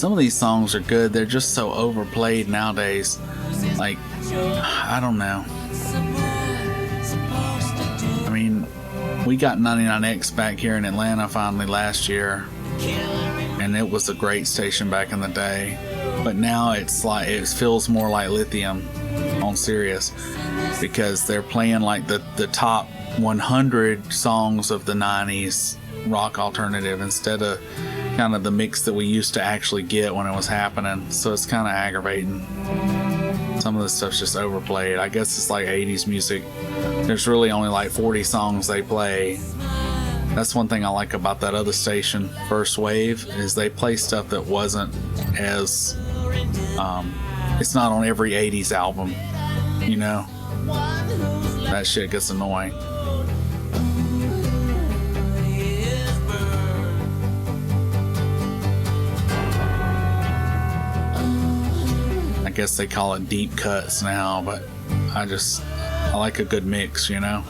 some of these songs are good. They're just so overplayed nowadays. Like, I don't know. I mean, we got 99X back here in Atlanta finally last year, and it was a great station back in the day. But now it's like, it feels more like Lithium on Sirius, because they're playing like the top 100 songs of the 90s rock alternative instead of kind of the mix that we used to actually get when it was happening. So it's kind of aggravating. Some of this stuff's just overplayed. I guess it's like 80s music. There's really only like 40 songs they play. That's one thing I like about that other station, First Wave, is they play stuff that wasn't as it's not on every 80s album, you know. That shit gets annoying. I guess they call it deep cuts now, but I like a good mix, you know.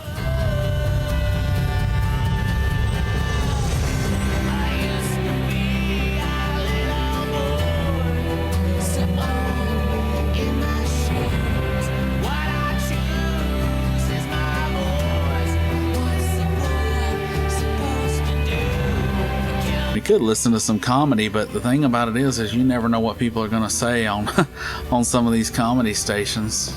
You could listen to some comedy, but the thing about it is you never know what people are going to say on on some of these comedy stations.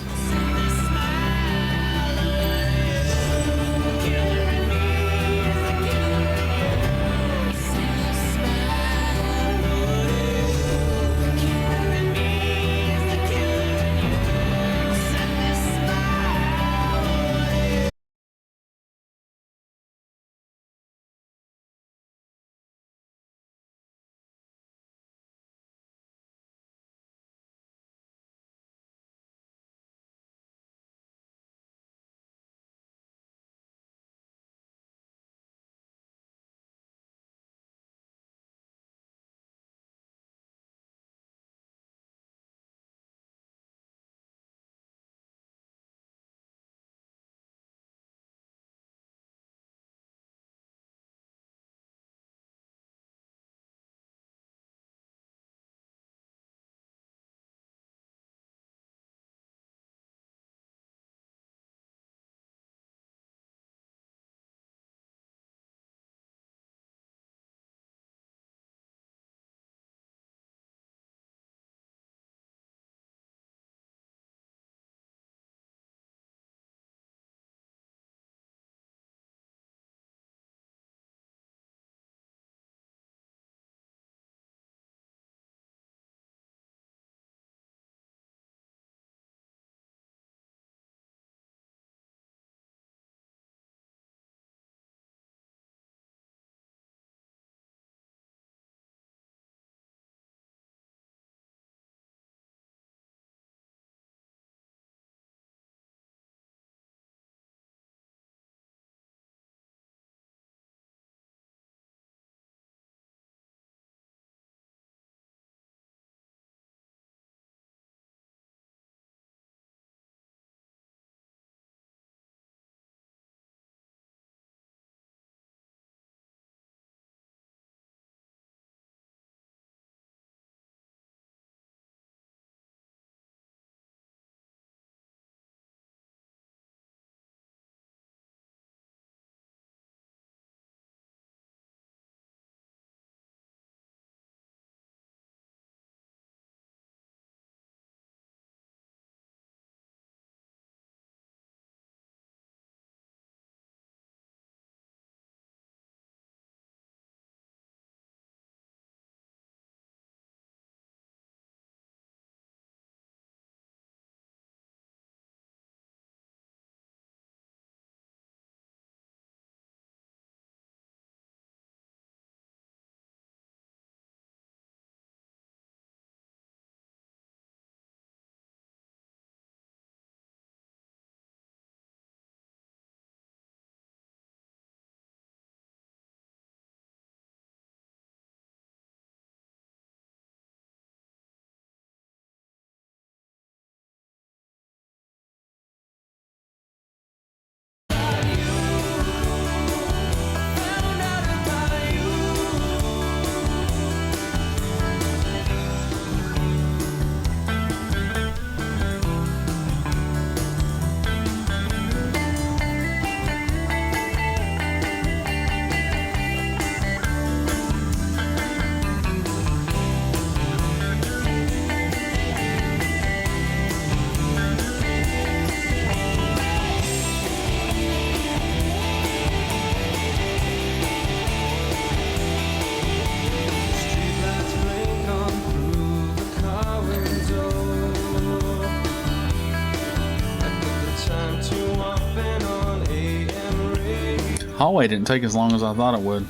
Hallway didn't take as long as I thought it would.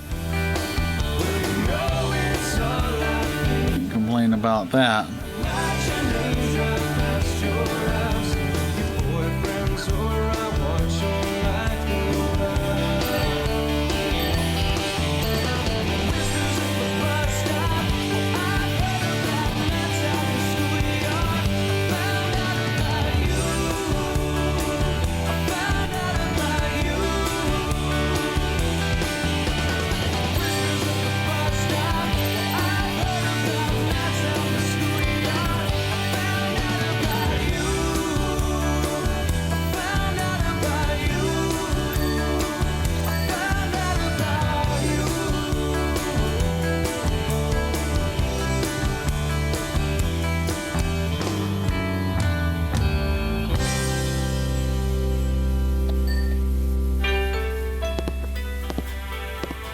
Can't complain about that.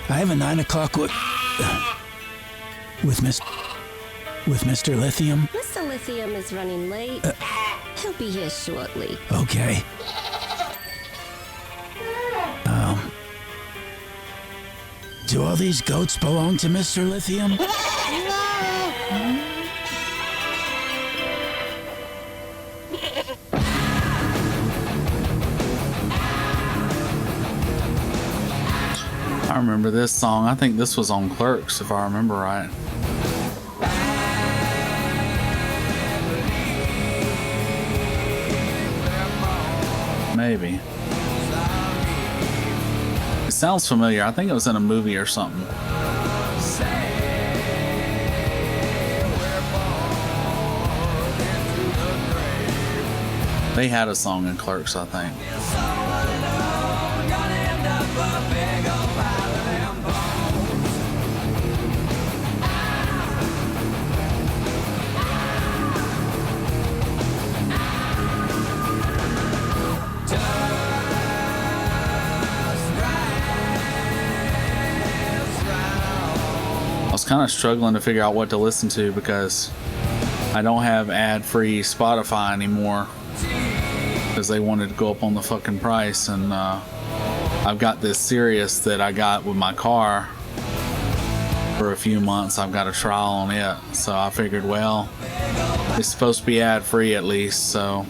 I have a 9 o'clock with Mr. Lithium. Mr. Lithium is running late. He'll be here shortly. Okay. Do all these goats belong to Mr. Lithium? I remember this song. I think this was on Clerks, if I remember right. Maybe. It sounds familiar. I think it was in a movie or something. They had a song in Clerks, I think. I was kind of struggling to figure out what to listen to because I don't have ad-free Spotify anymore because they wanted to go up on the fucking price, and I've got this Sirius that I got with my car for a few months. I've got a trial on it, so I figured, well, it's supposed to be ad-free at least, so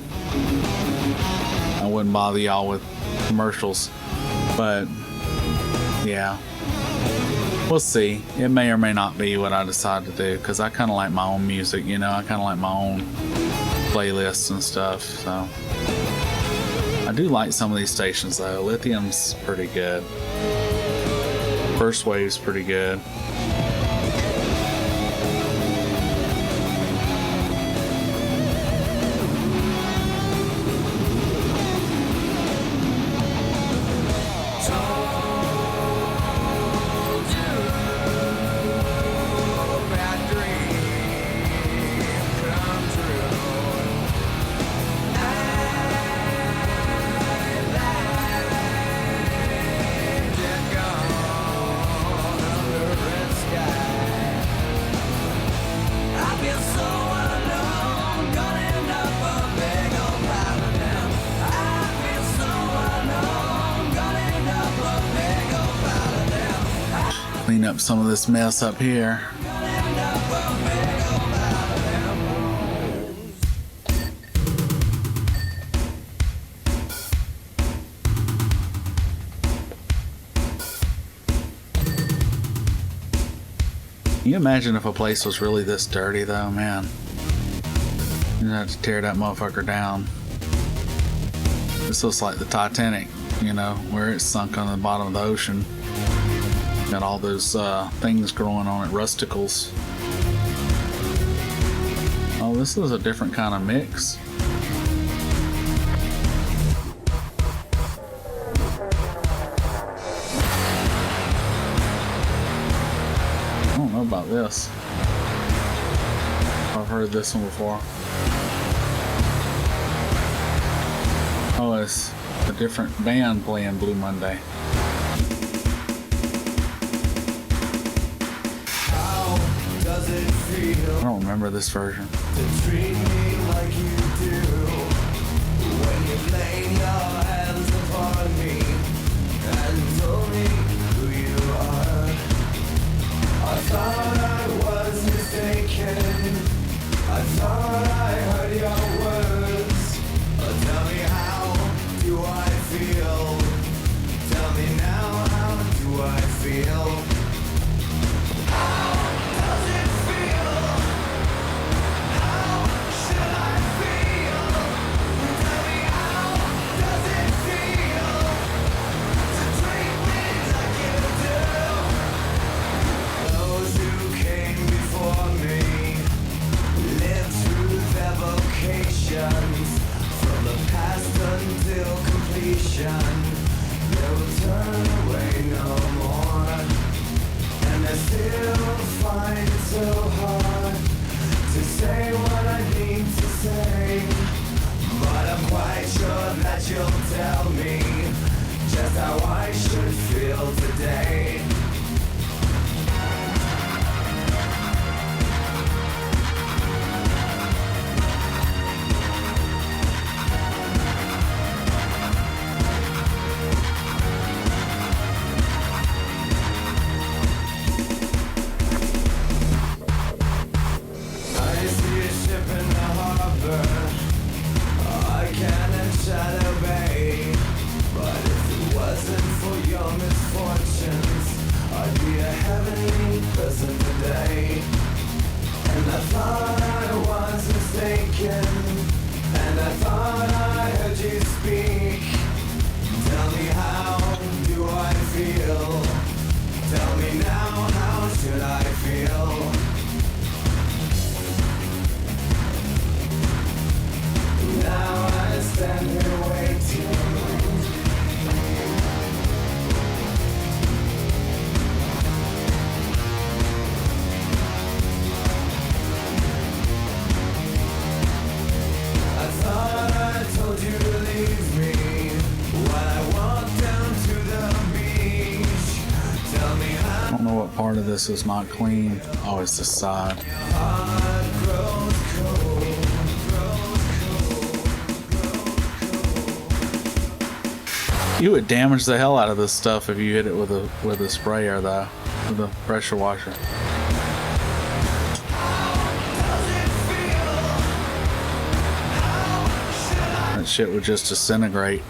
I wouldn't bother y'all with commercials. But yeah, we'll see. It may or may not be what I decide to do, because I kind of like my own music, you know. I kind of like my own playlists and stuff, so I do like some of these stations though. Lithium's pretty good. First Wave's pretty good. Clean up some of this mess up here. Can you imagine if a place was really this dirty though, man? You'd have to tear that motherfucker down. This looks like the Titanic, you know, where it's sunk on the bottom of the ocean. Got all those things growing on it, rusticles. Oh, this is a different kind of mix. I don't know about this. I've heard this one before. Oh, it's a different band playing Blue Monday. I don't remember this version. To treat me like you do when you lay your hands upon me and told me feel today. I see a ship in the harbor. I can't Shadow Bay. But if it wasn't for your misfortunes, I'd be a heavenly person today. And I thought I was mistaken, and I thought I heard you speak. Tell me, how do I feel? Tell me now, how should I feel? Now I stand here waiting. I thought I told you to leave me when I walked down to the beach. Tell me how I don't know what part of this is not clean. Oh, it's the side. heart grows cold. You would damage the hell out of this stuff if you hit it with a sprayer, though, with a pressure washer. That shit would just disintegrate.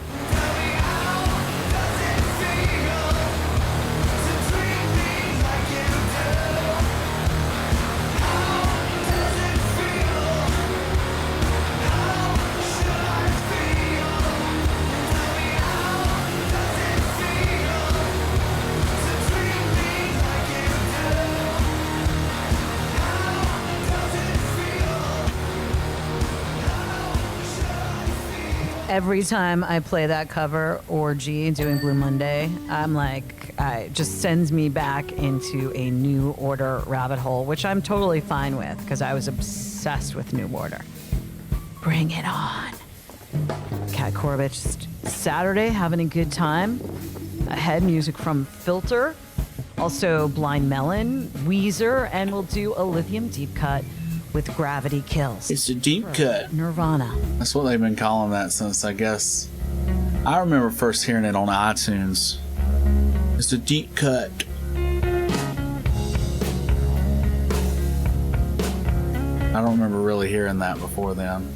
Every time I play that cover, Orgy, doing Blue Monday, I'm like, it just sends me back into a New Order rabbit hole, which I'm totally fine with because I was obsessed with New Order. Bring it on. Cat Corbett, just Saturday, having a good time. Ahead, music from Filter, also Blind Melon, Weezer, and we'll do a Lithium Deep Cut with Gravity Kills. It's a deep cut. Nirvana. That's what they've been calling that since, I guess. I remember first hearing it on iTunes. It's a deep cut. I don't remember really hearing that before then.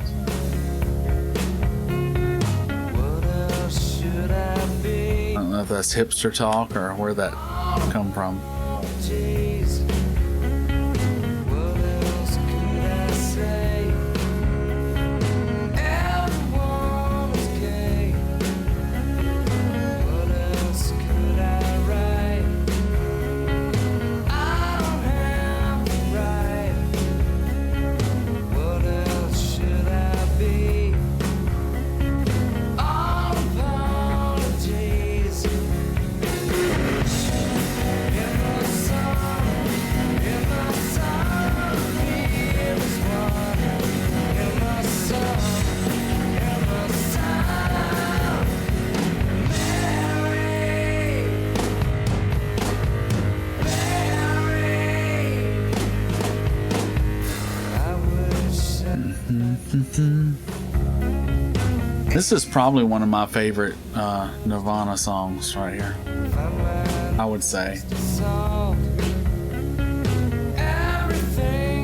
I don't know if that's hipster talk or where that come from. This is probably one of my favorite Nirvana songs right here, I would say.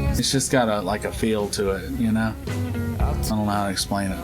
It's just got a feel to it, you know? I don't know how to explain it.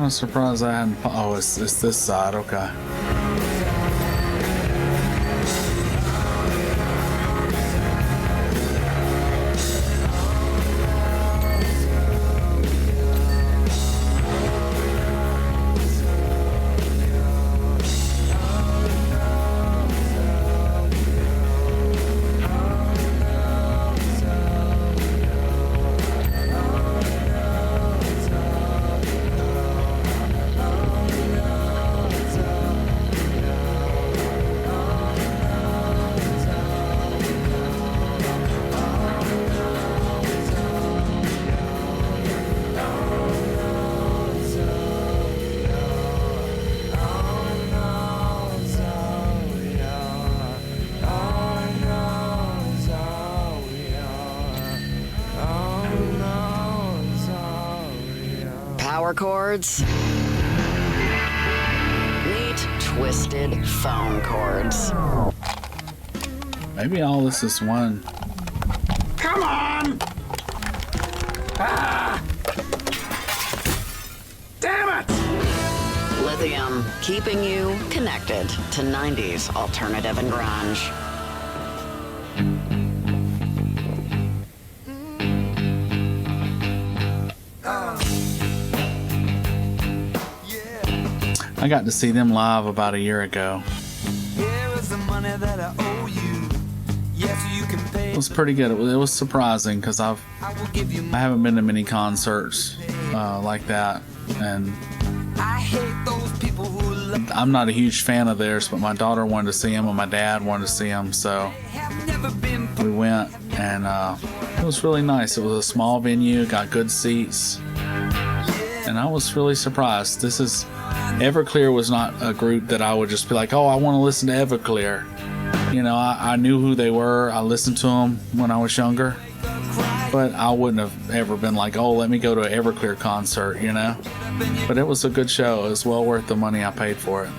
kind of surprised I hadn't. Oh, it's this side. Okay. Power cords. Meet twisted phone cords. Maybe all this is one. Come on! Ah! Damn it! Lithium, keeping you connected to 90s alternative and grunge. I got to see them live about a year ago. Here is the money that I owe you. Yes, you can pay. It was pretty good. It was surprising because I will give you I haven't been to many concerts like that, and I hate those people who love I'm not a huge fan of theirs. But my daughter wanted to see him, and my dad wanted to see him, so have never been we went, and it was really nice. It was a small venue, got good seats, and I was really surprised. This is Everclear was not a group that I would just be like, oh, I want to listen to Everclear. You know, I knew who they were. I listened to them when I was younger, but I wouldn't have ever been like, oh, let me go to an Everclear concert, you know. But it was a good show. It was well worth the money I paid for it.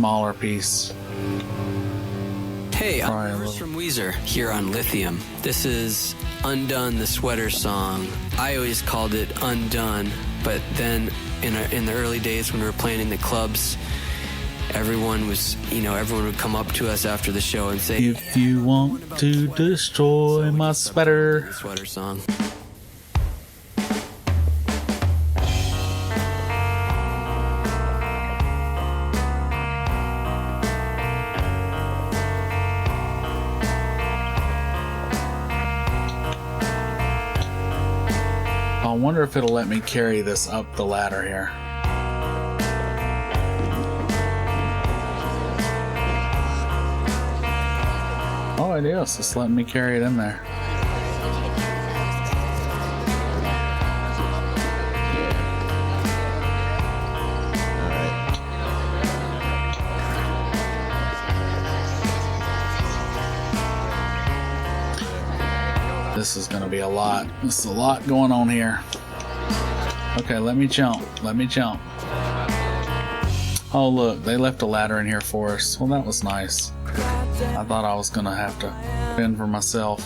smaller piece. Hey, I'm Probably a Rivers little- from Weezer here on Lithium. This is Undone, the Sweater song. I always called it Undone, but then in the early days when we were playing in the clubs, everyone would come up to us after the show and say, If you want to destroy my sweater. the Sweater song. I wonder if it'll let me carry this up the ladder here. Oh, it is. It's letting me carry it in there. This is going to be a lot. This is a lot going on here. Okay, let me jump. Let me jump. Oh, look, they left a ladder in here for us. Well, that was nice. I thought I was going to have to fend for myself.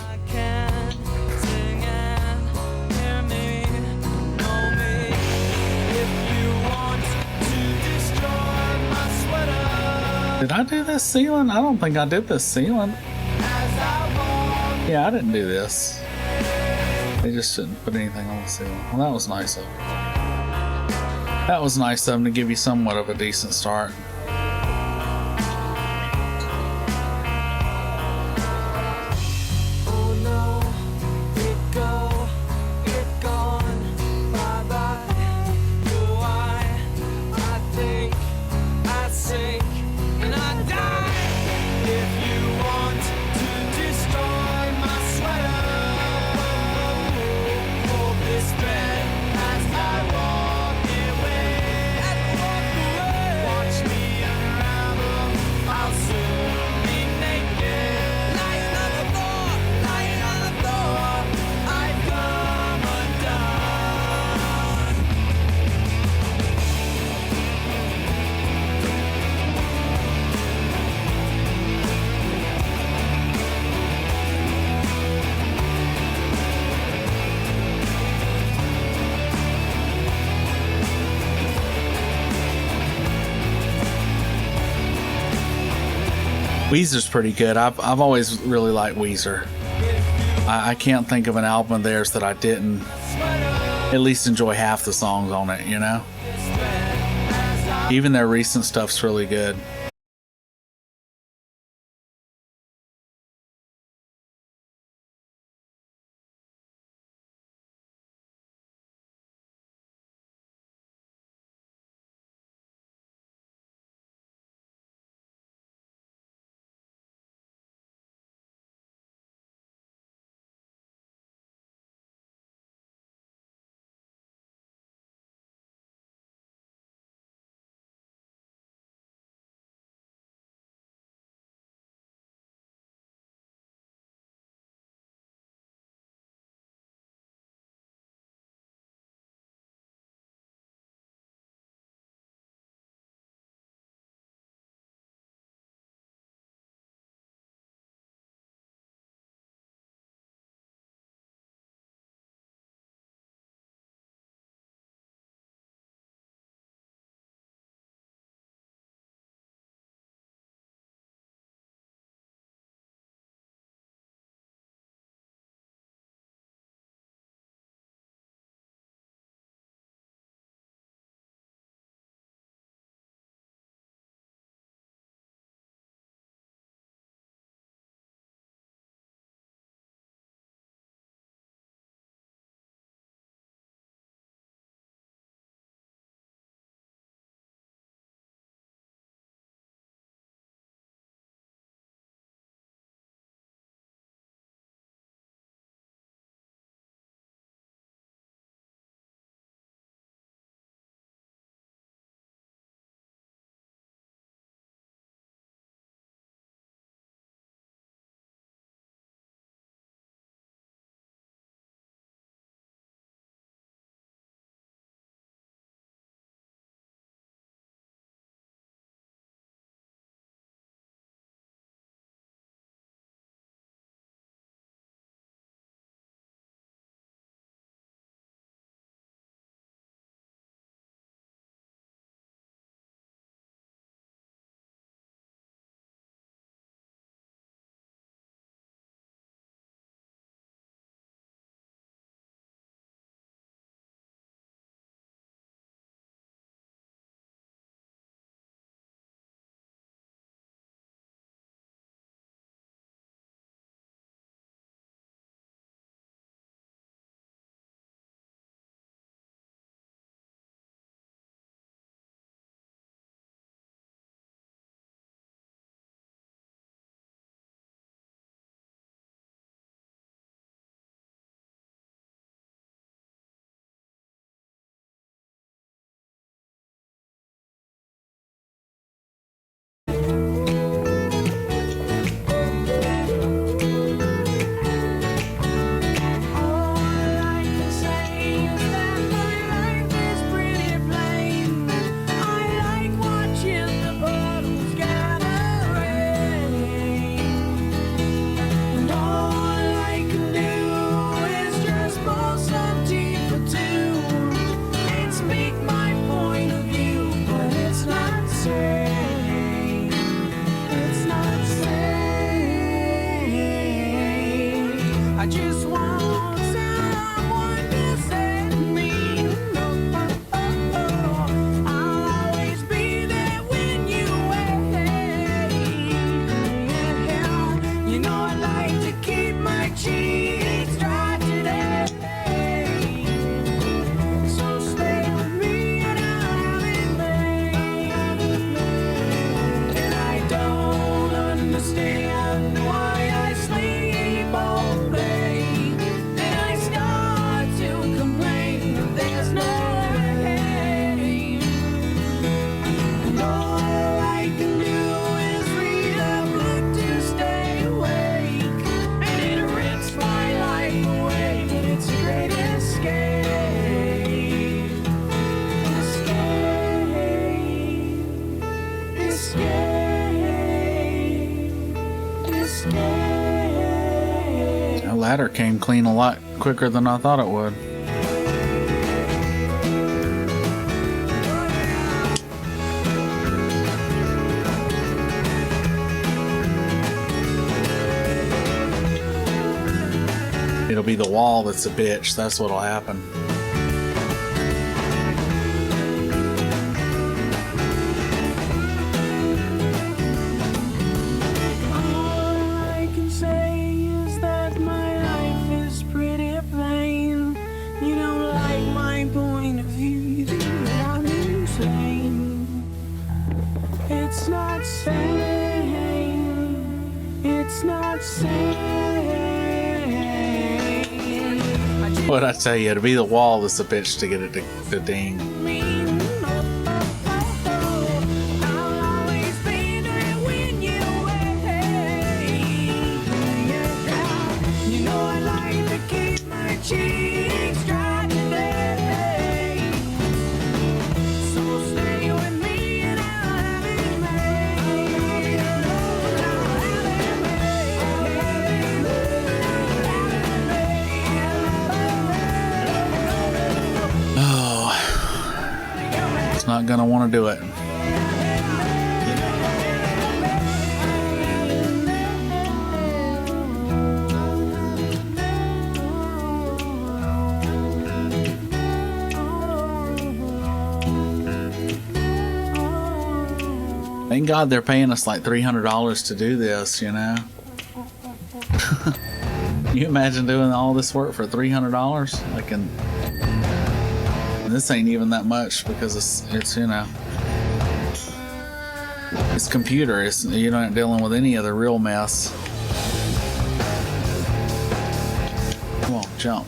Did I do this ceiling? I don't think I did this ceiling. Yeah, I didn't do this. They just didn't put anything on the ceiling. Well, that was nice of them. That was nice of them to give you somewhat of a decent start. Weezer's pretty good. I've always really liked Weezer. I can't think of an album of theirs that I didn't at least enjoy half the songs on it, you know? Even their recent stuff's really good. ladder came clean a lot quicker than I thought it would. It'll be the wall that's a bitch. That's what'll happen. What'd I tell you? It'll be the wall that's a bitch to get it to ding. Not gonna want to do it. Thank God they're paying us like $300 to do this, you know. Can you imagine doing all this work for $300? Like, and this ain't even that much because it's you know, it's computer. You're not dealing with any other real mess. Come on, jump.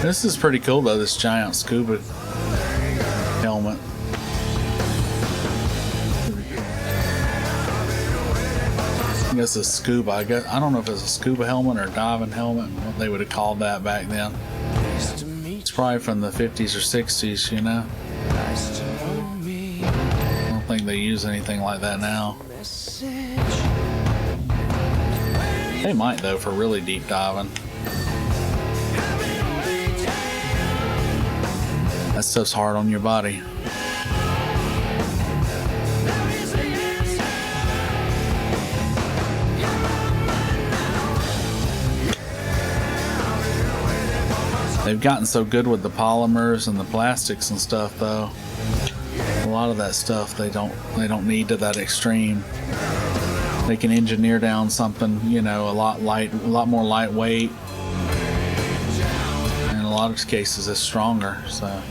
This is pretty cool though, this giant scuba helmet. I guess it's scuba. I don't know if it's a scuba helmet or a diving helmet, what they would have called that back then. It's probably from the 50s or 60s, you know. I don't think they use anything like that now. They might though for really deep diving. That stuff's hard on your body. They've gotten so good with the polymers and the plastics and stuff though. A lot of that stuff they don't need to that extreme. They can engineer down something, you know, a lot more lightweight. In a lot of cases it's stronger, so.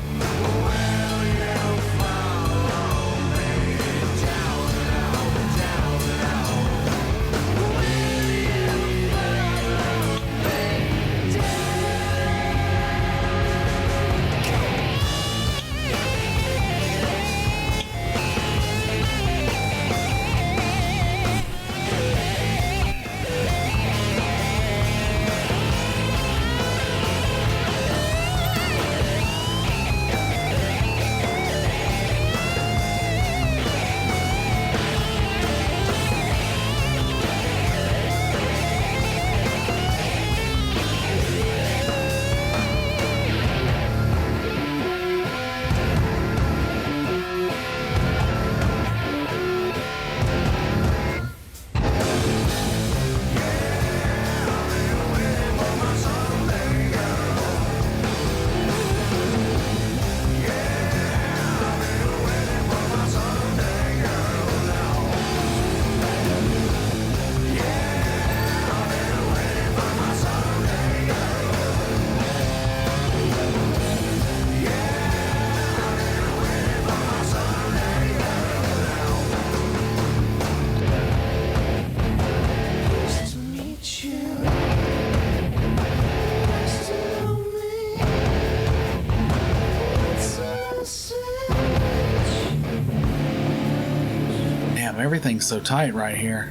everything's so tight right here.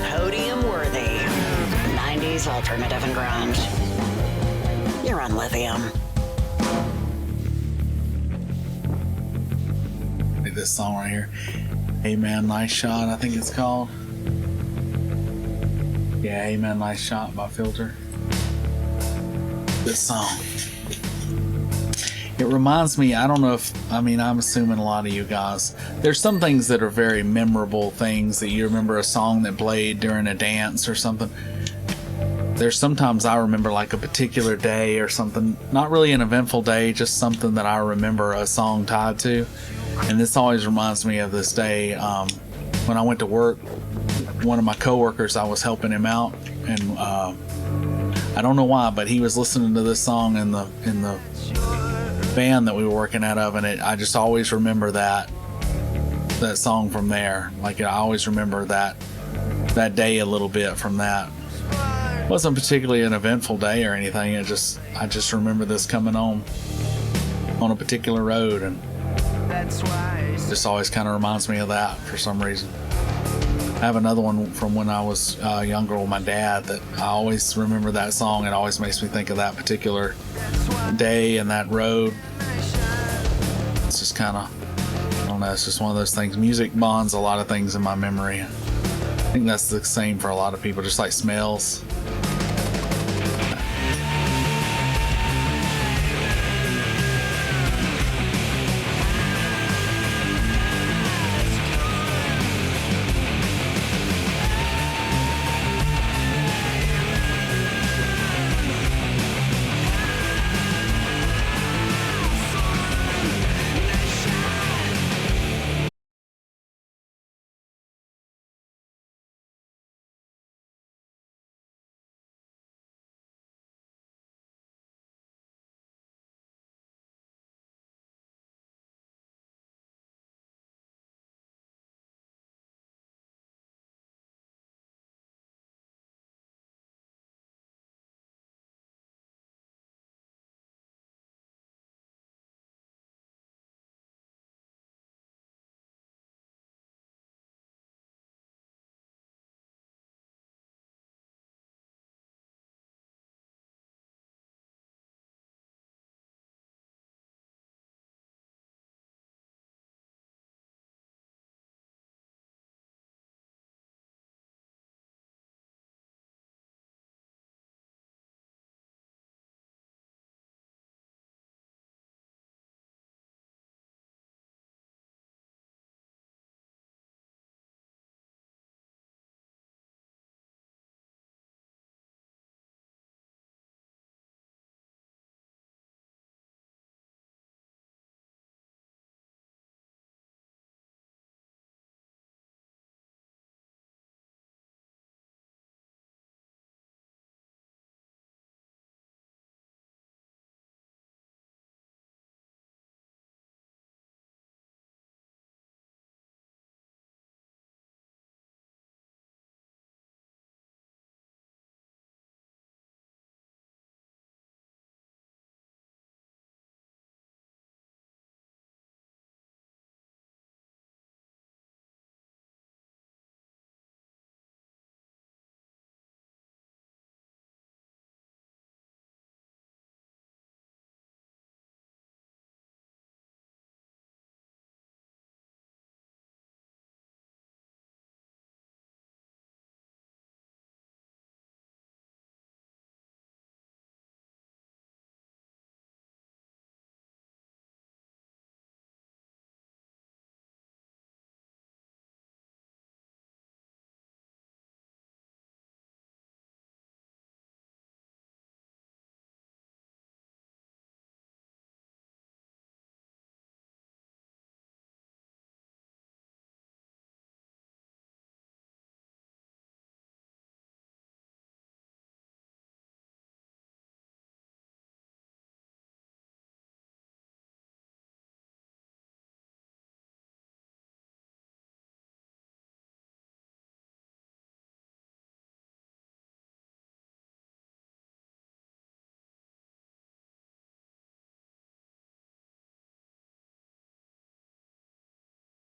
Podium worthy. 90s alternative and grunge. You're on Lithium. Like this song right here. Hey Man, Nice Shot, I think it's called. Yeah, Hey Man, Nice Shot by Filter. This song. It reminds me, I don't know if, I mean, I'm assuming a lot of you guys, there's some things that are very memorable things that you remember, a song that played during a dance or something. There's sometimes I remember like a particular day or something, not really an eventful day, just something that I remember a song tied to. And this always reminds me of this day when I went to work. One of my coworkers, I was helping him out, and I don't know why, but he was listening to this song in the band that we were working out of, and I just always remember that song from there. Like I always remember that day a little bit from that. It wasn't particularly an eventful day or anything. I just remember this coming on a particular road, and it just always kind of reminds me of that for some reason. I have another one from when I was younger with my dad that I always remember that song. It always makes me think of that particular day and that road. It's just kind of, I don't know, it's just one of those things. Music bonds a lot of things in my memory. I think that's the same for a lot of people, just like smells.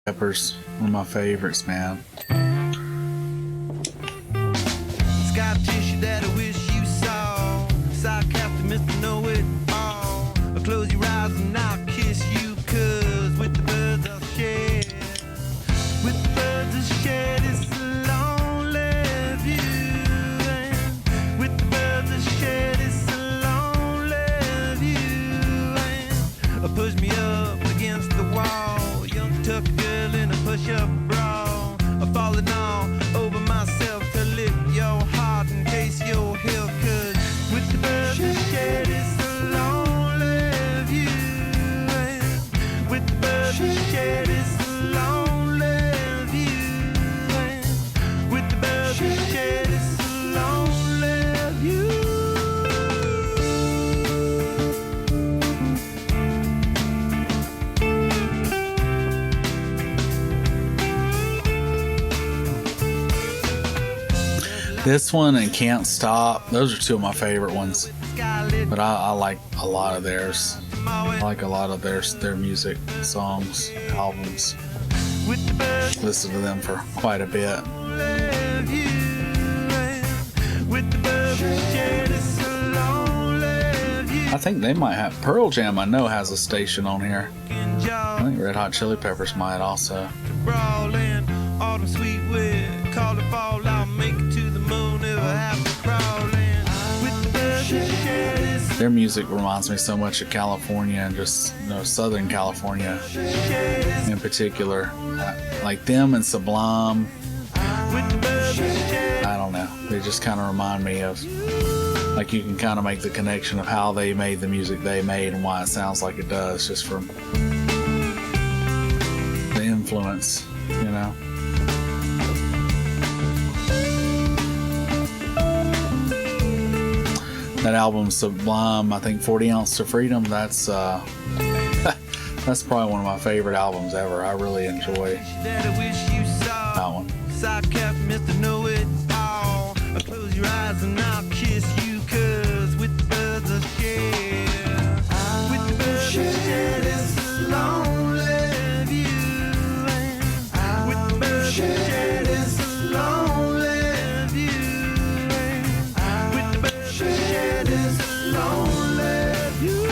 Peppers, one of my favorites, man. Scar tissue that I wish you saw. Sarcastic, Mr. Know It All. Close your eyes and I'll kiss you, 'cause with the birds I'll share. With the birds I'll share this lonely view. And with the birds I'll share this lonely view. And push me up against the wall. Young tuck girl in a push-up bra. I'm falling all over myself to lift your heart and taste your hill. 'Cause with the birds I share this lonely view. And with the birds I share this lonely view. And with the birds I share this lonely view. This one and Can't Stop, those are two of my favorite ones. But I like a lot of theirs. I like a lot of their music, songs, albums. Listen to them for quite a bit. I think they might have Pearl Jam. I know has a station on here. I think Red Hot Chili Peppers might also. Autumn sweet wind, call it fall, I'll make it to the moon if I have to crawl in. With the birds that share this Their music reminds me so much of California and just, Southern California in particular. Like them and Sublime. I don't know. They just kind of remind me of, like, you can kind of make the connection of how they made the music they made and why it sounds like it does just from the influence, That album Sublime, I think 40 Ounce to Freedom, that's that's probably one of my favorite albums ever. I really enjoy that one. Mr. Know It All. Close your eyes and I'll kiss you, 'cause with the birds I share. With the birds I share this lonely view. With the birds I share this lonely view. With the birds I share this lonely view.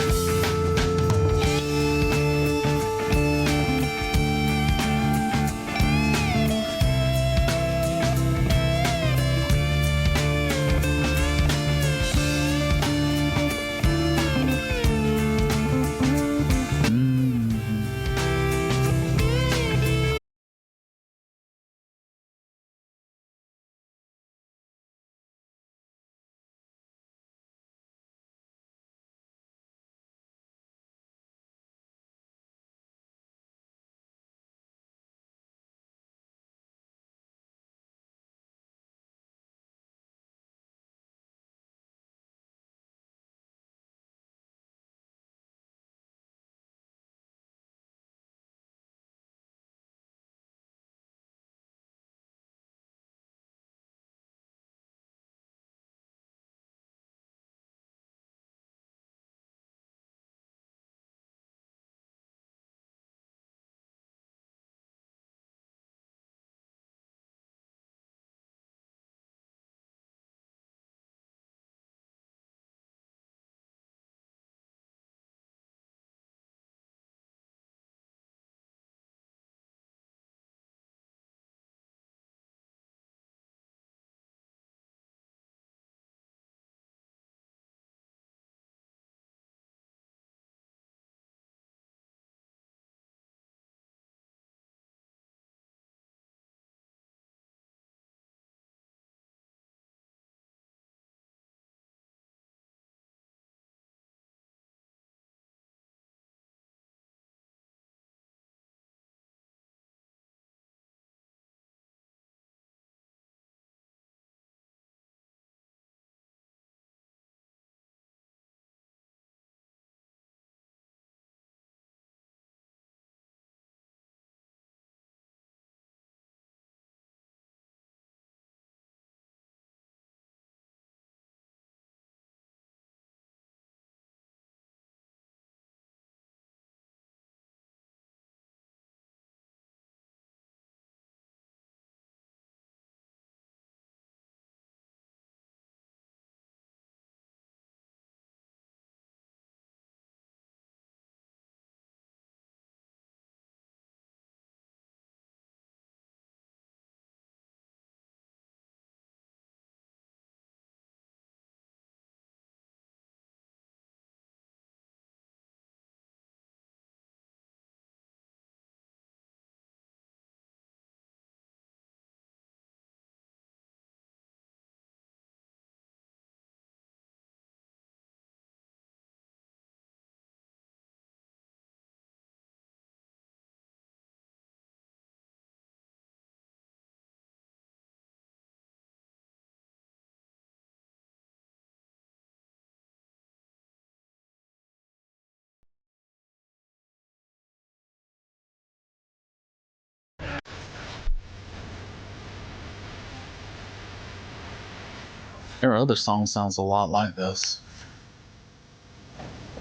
Their other song sounds a lot like this.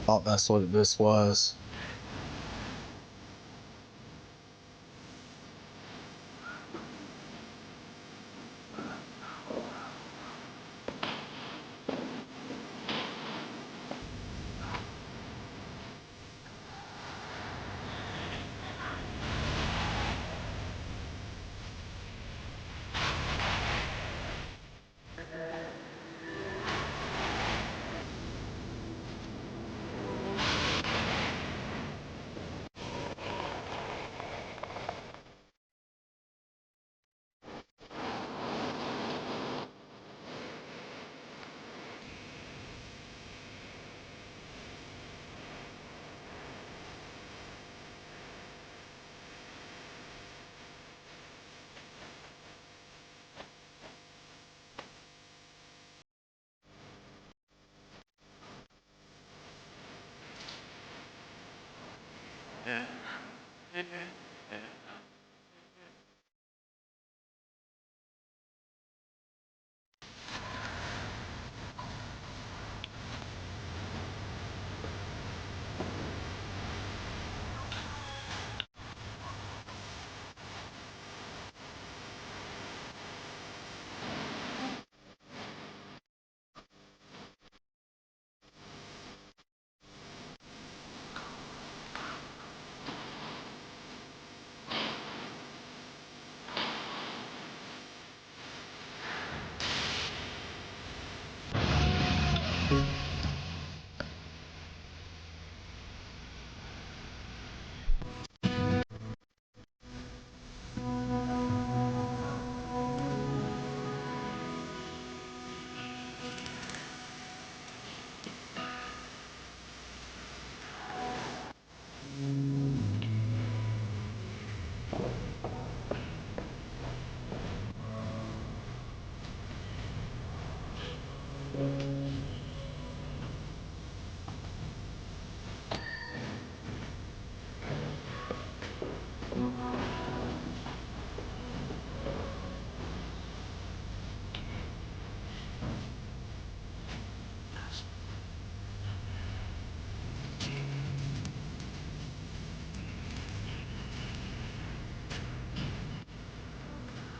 Thought that's what this was.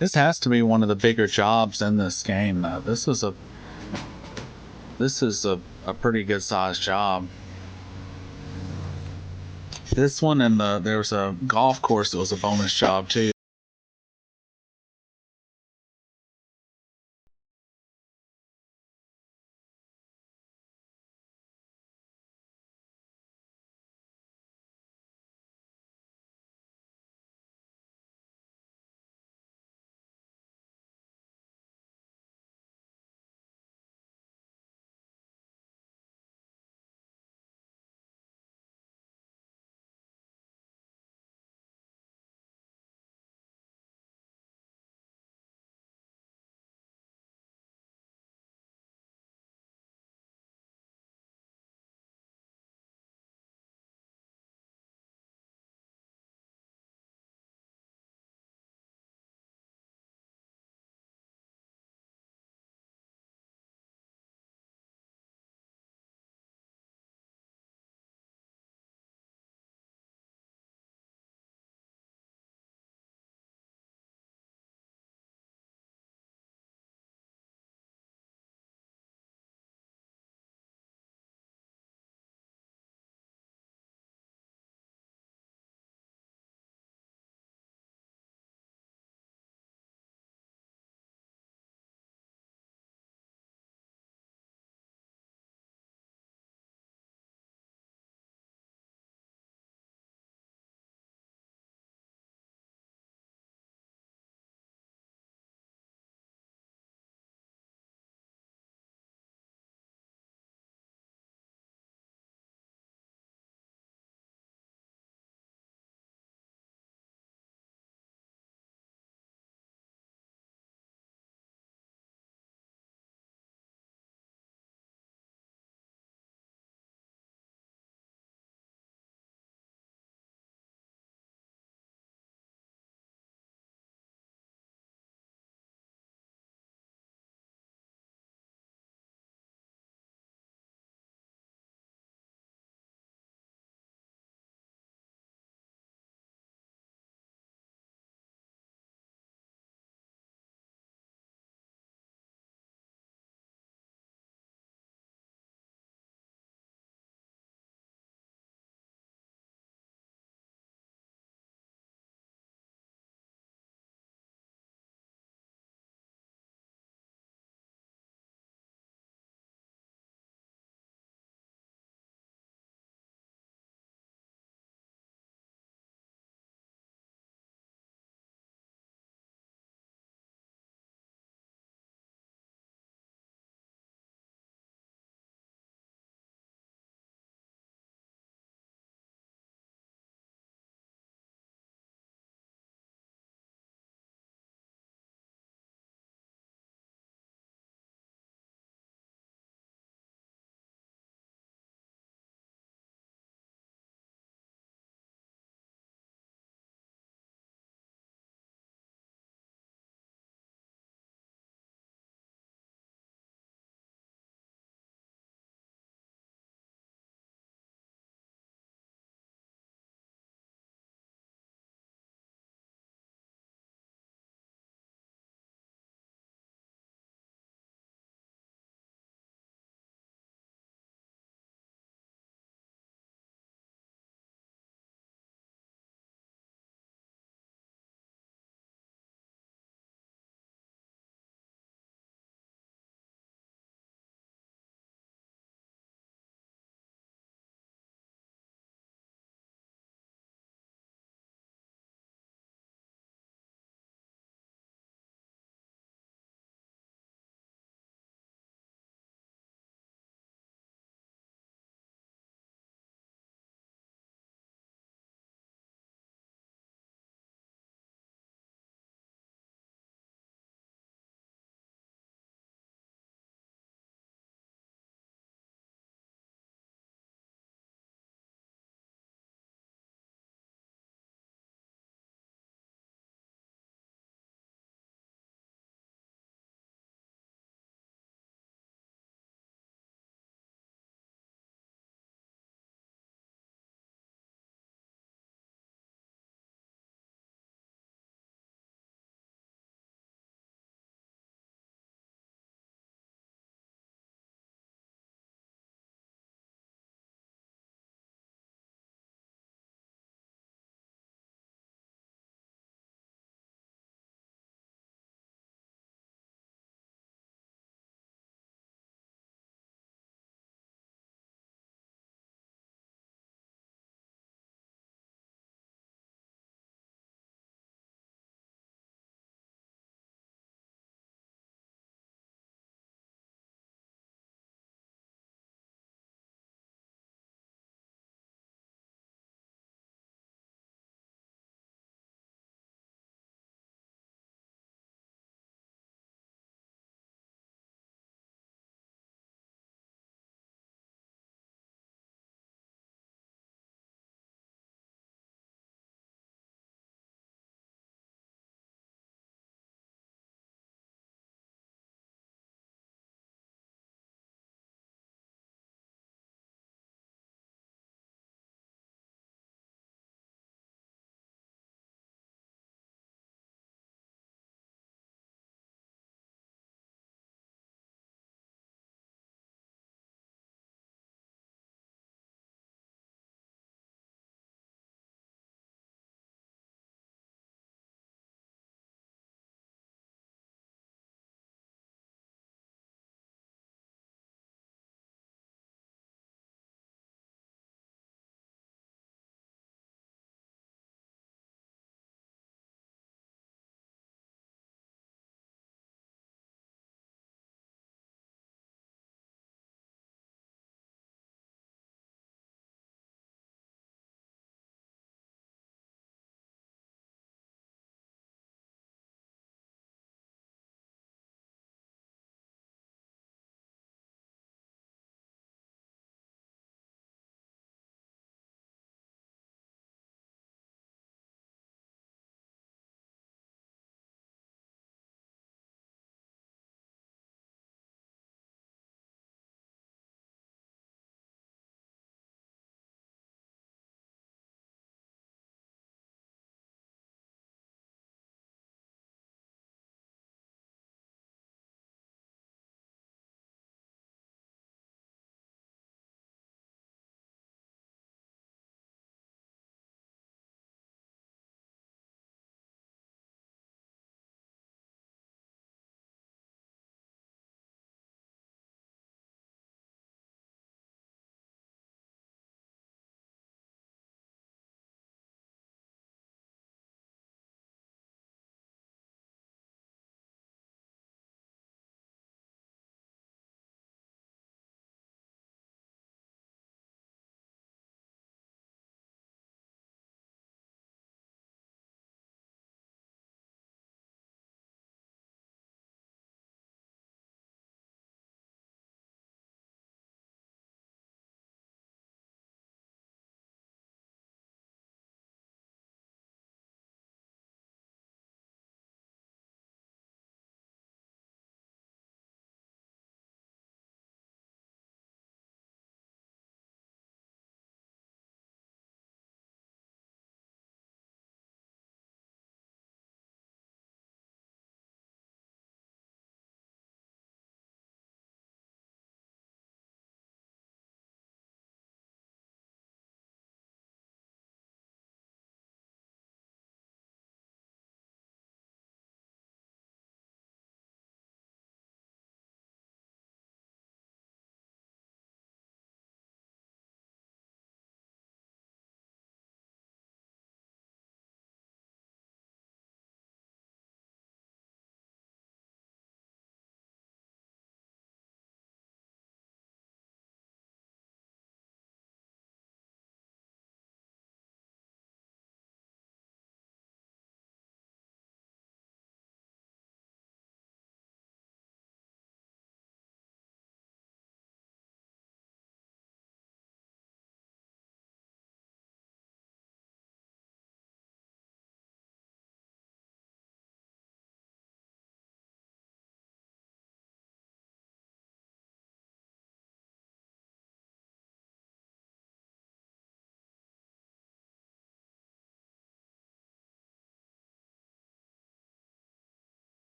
This has to be one of the bigger jobs in this game, though. This is a pretty good sized job. This one and there was a golf course that was a bonus job too.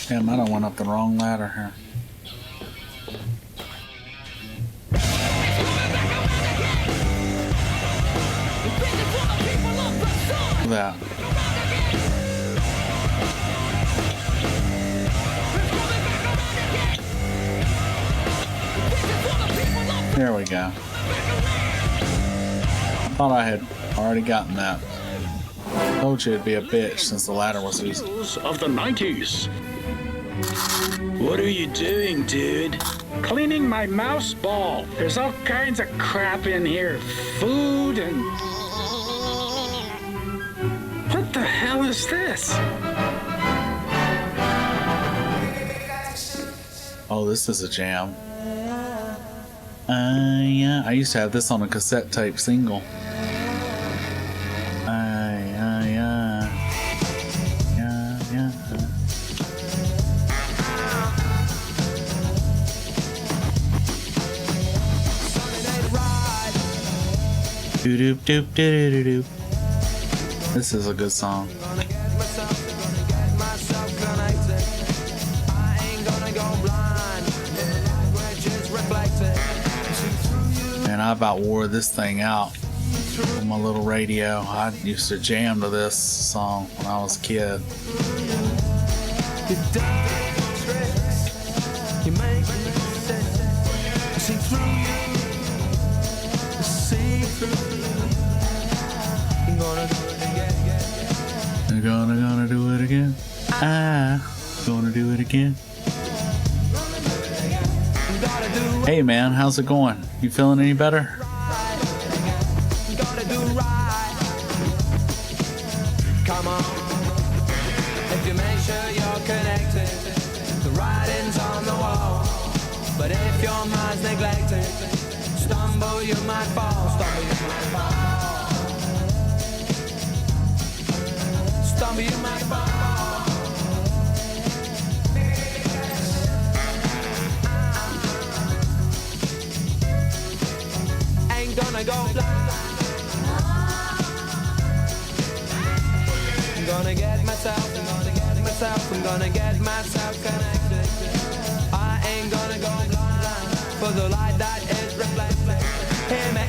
Damn, I done went up the wrong ladder here. Look at that. There we go. I thought I had already gotten that. Told you it'd be a bitch since the ladder was easy. Of the 90s. What are you doing, dude? Cleaning my mouse ball. There's all kinds of crap in here. Food and... What the hell is this? Oh, this is a jam. Yeah, I used to have this on a cassette tape single. Yeah. Doo doop doop doo doo doo. This is a good song. And I about wore this thing out on my little radio. I used to jam to this song when I was a kid. You're gonna do it again. Gonna do it again. Hey man, how's it going? You feeling any better? Come on, if you make sure you're connected, the writing's on the wall. But if your mind's neglected, stumble you might fall. Stumble you might fall. Ain't gonna go blind. I'm gonna get myself connected. I ain't gonna go blind for the light that is reflected. Hear me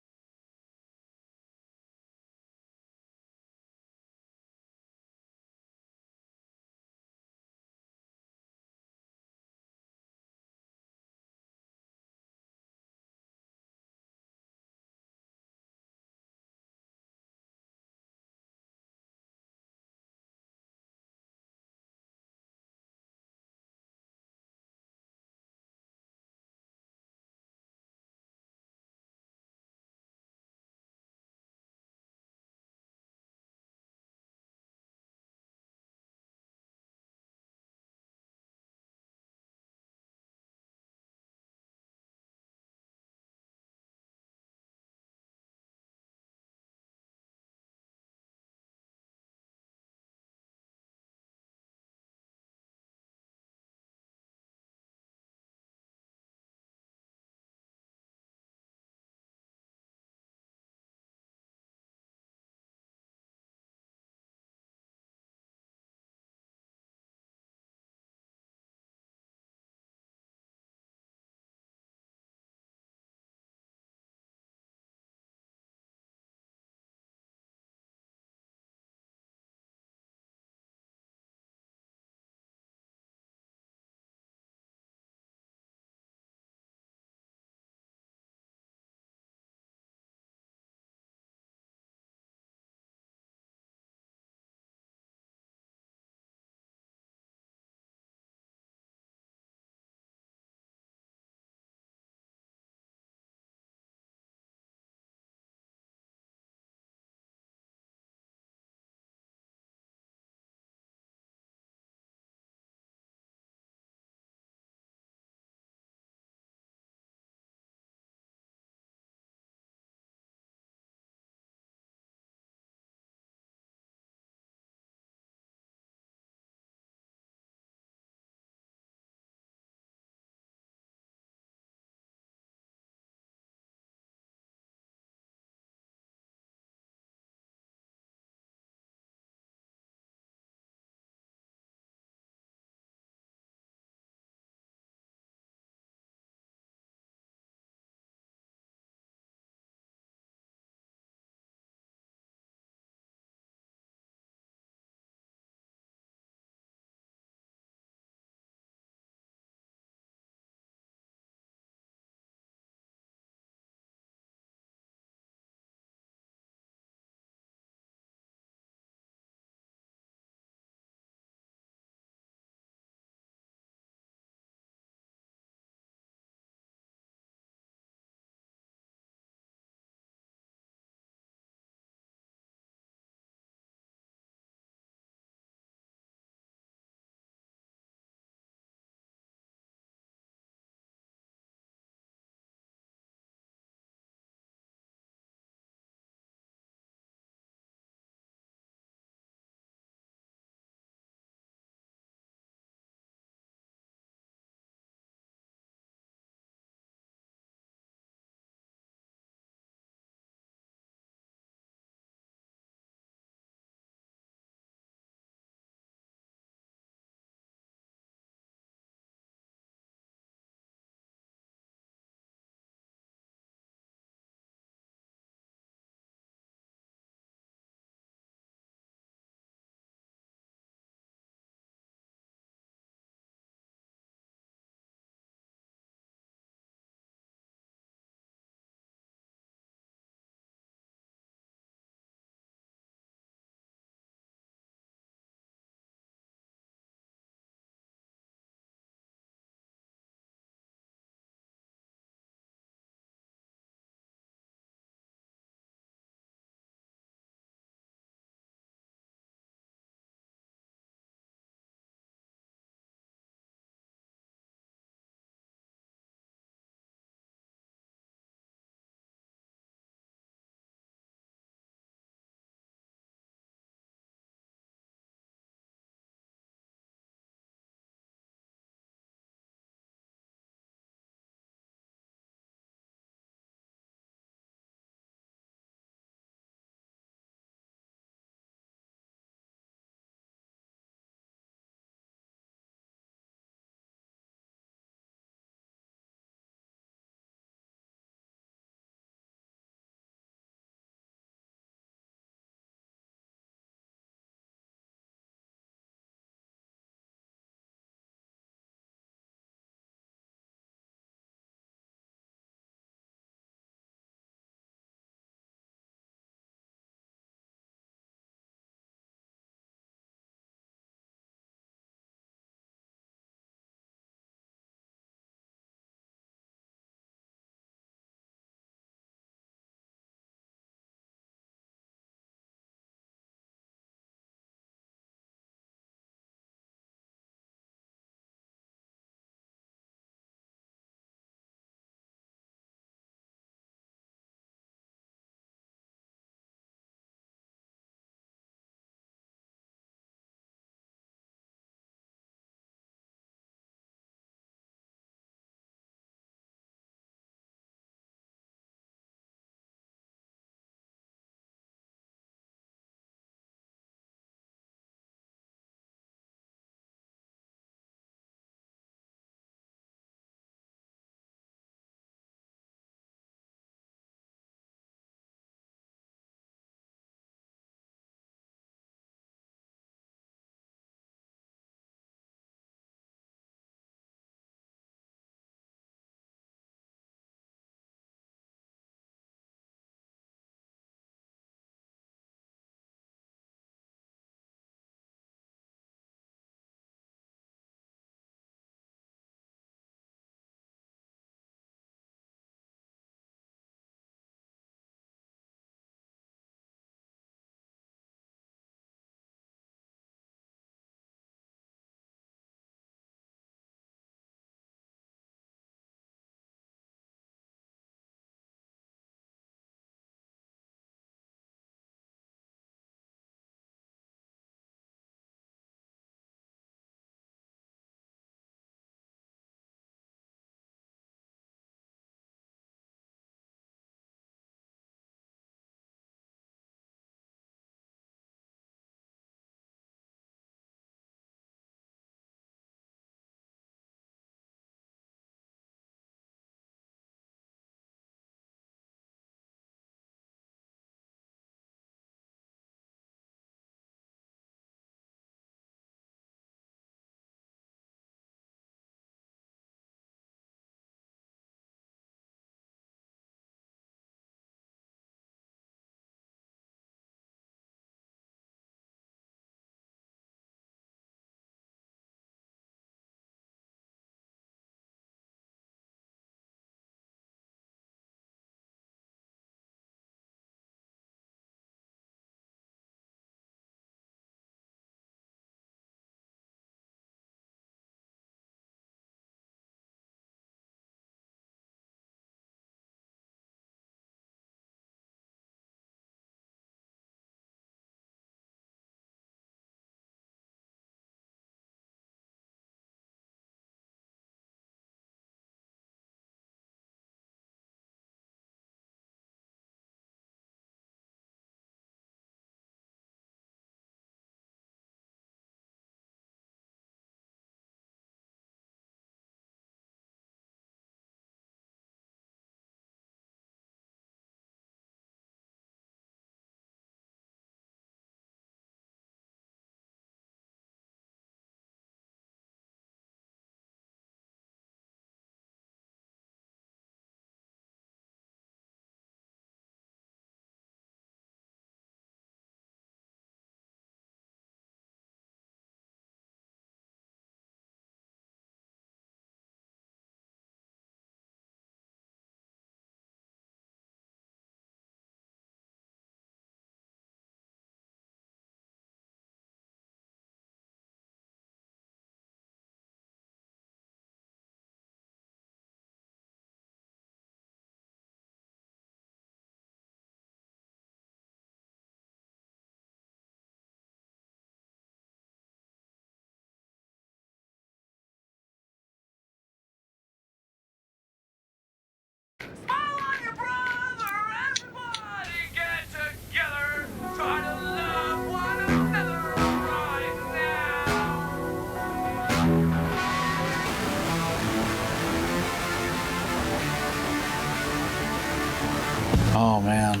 Oh man.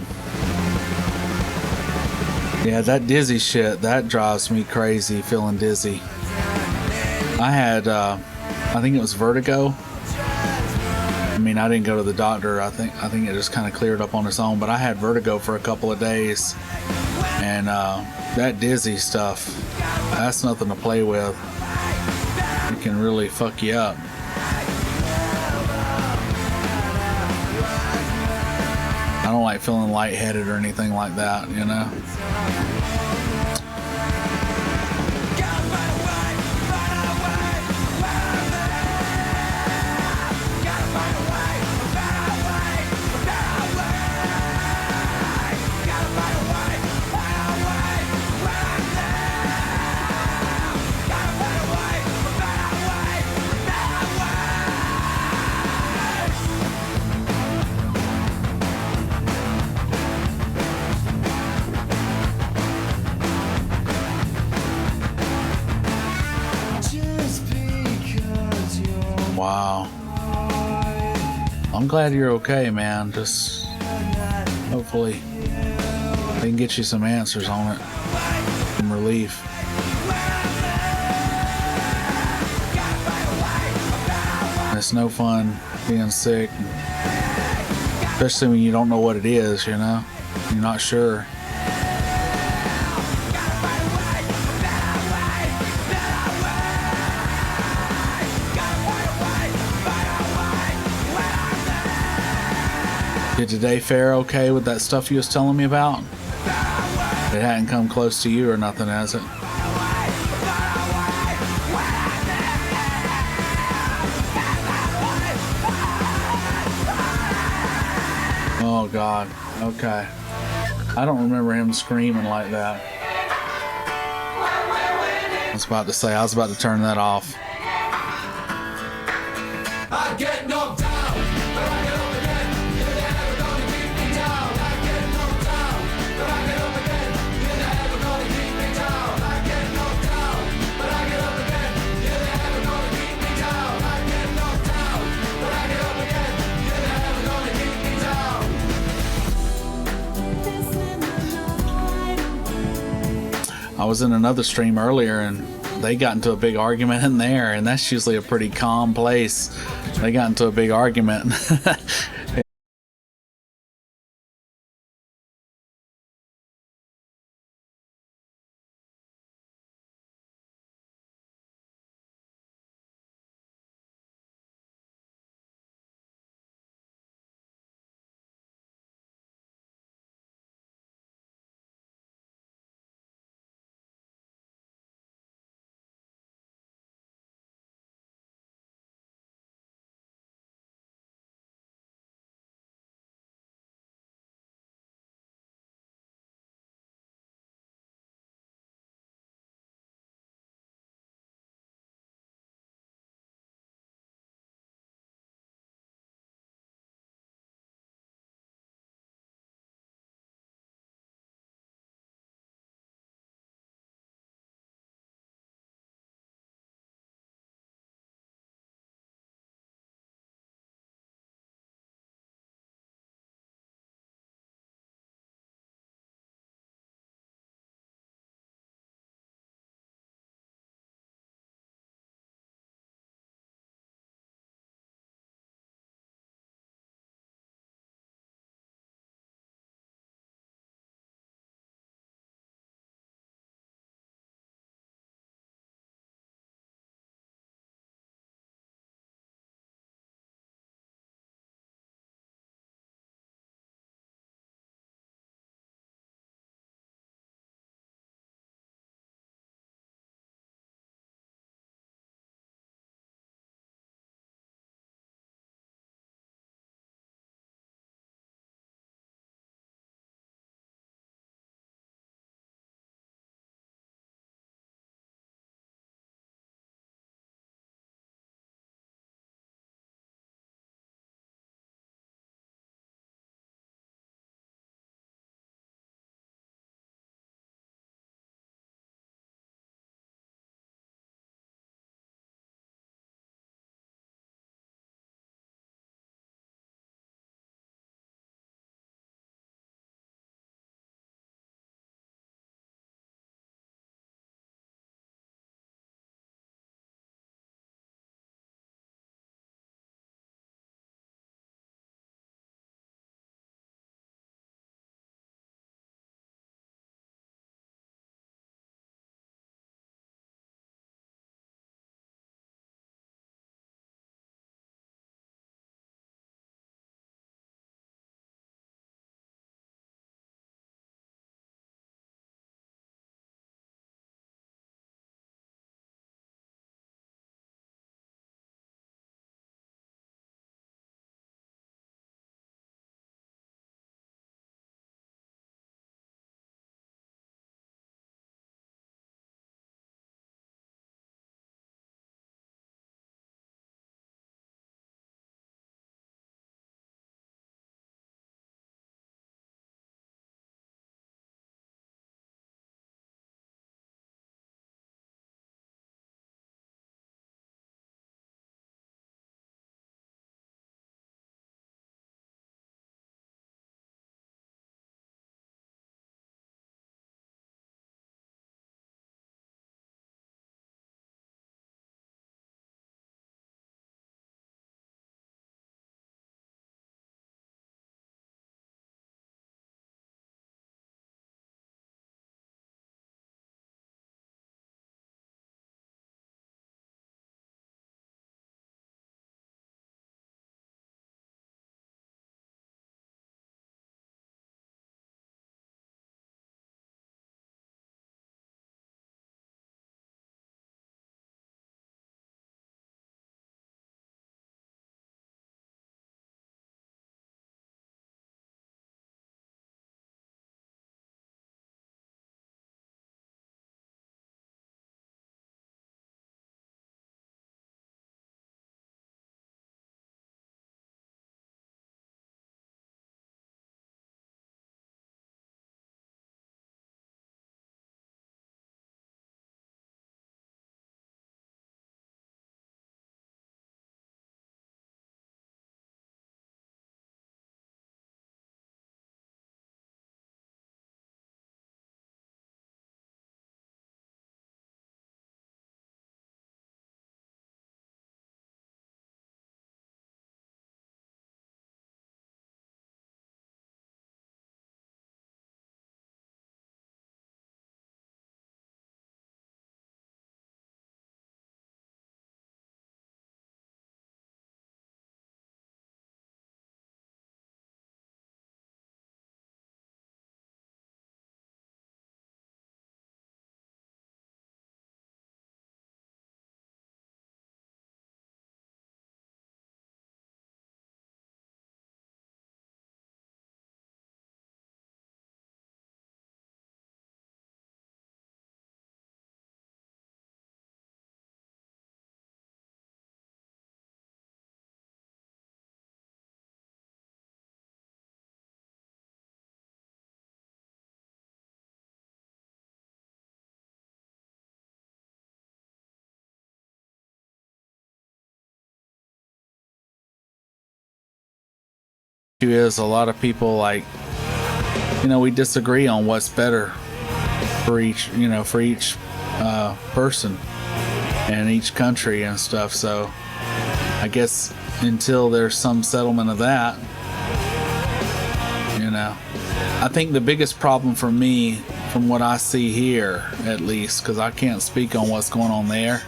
Yeah, that dizzy shit, that drives me crazy, feeling dizzy. I had, I think it was vertigo. I mean, I didn't go to the doctor. I think it just kind of cleared up on its own, but I had vertigo for a couple of days. And that dizzy stuff, that's nothing to play with. It can really fuck you up. I don't like feeling lightheaded or anything like that, you know? Wow. I'm glad you're okay, man. Just hopefully they can get you some answers on it. Some relief. It's no fun being sick, especially when you don't know what it is, you know? You're not sure. Did today fare okay with that stuff you was telling me about? It hadn't come close to you or nothing, has it? Oh God, okay. I don't remember him screaming like that. I was about to say, I was about to turn that off. I get knocked down, but I get up again. You're never gonna keep me down. I get knocked down, but I get up again. You're never gonna keep me down. I get knocked down, but I get up again. You're never gonna keep me down. I get knocked down, but I get up again. You're never gonna keep me down. I was in another stream earlier and they got into a big argument in there, and that's usually a pretty calm place. They got into a big argument. is a lot of people like, we disagree on what's better for each person and each country and stuff. So I guess until there's some settlement of that, I think the biggest problem for me, from what I see here at least, because I can't speak on what's going on there,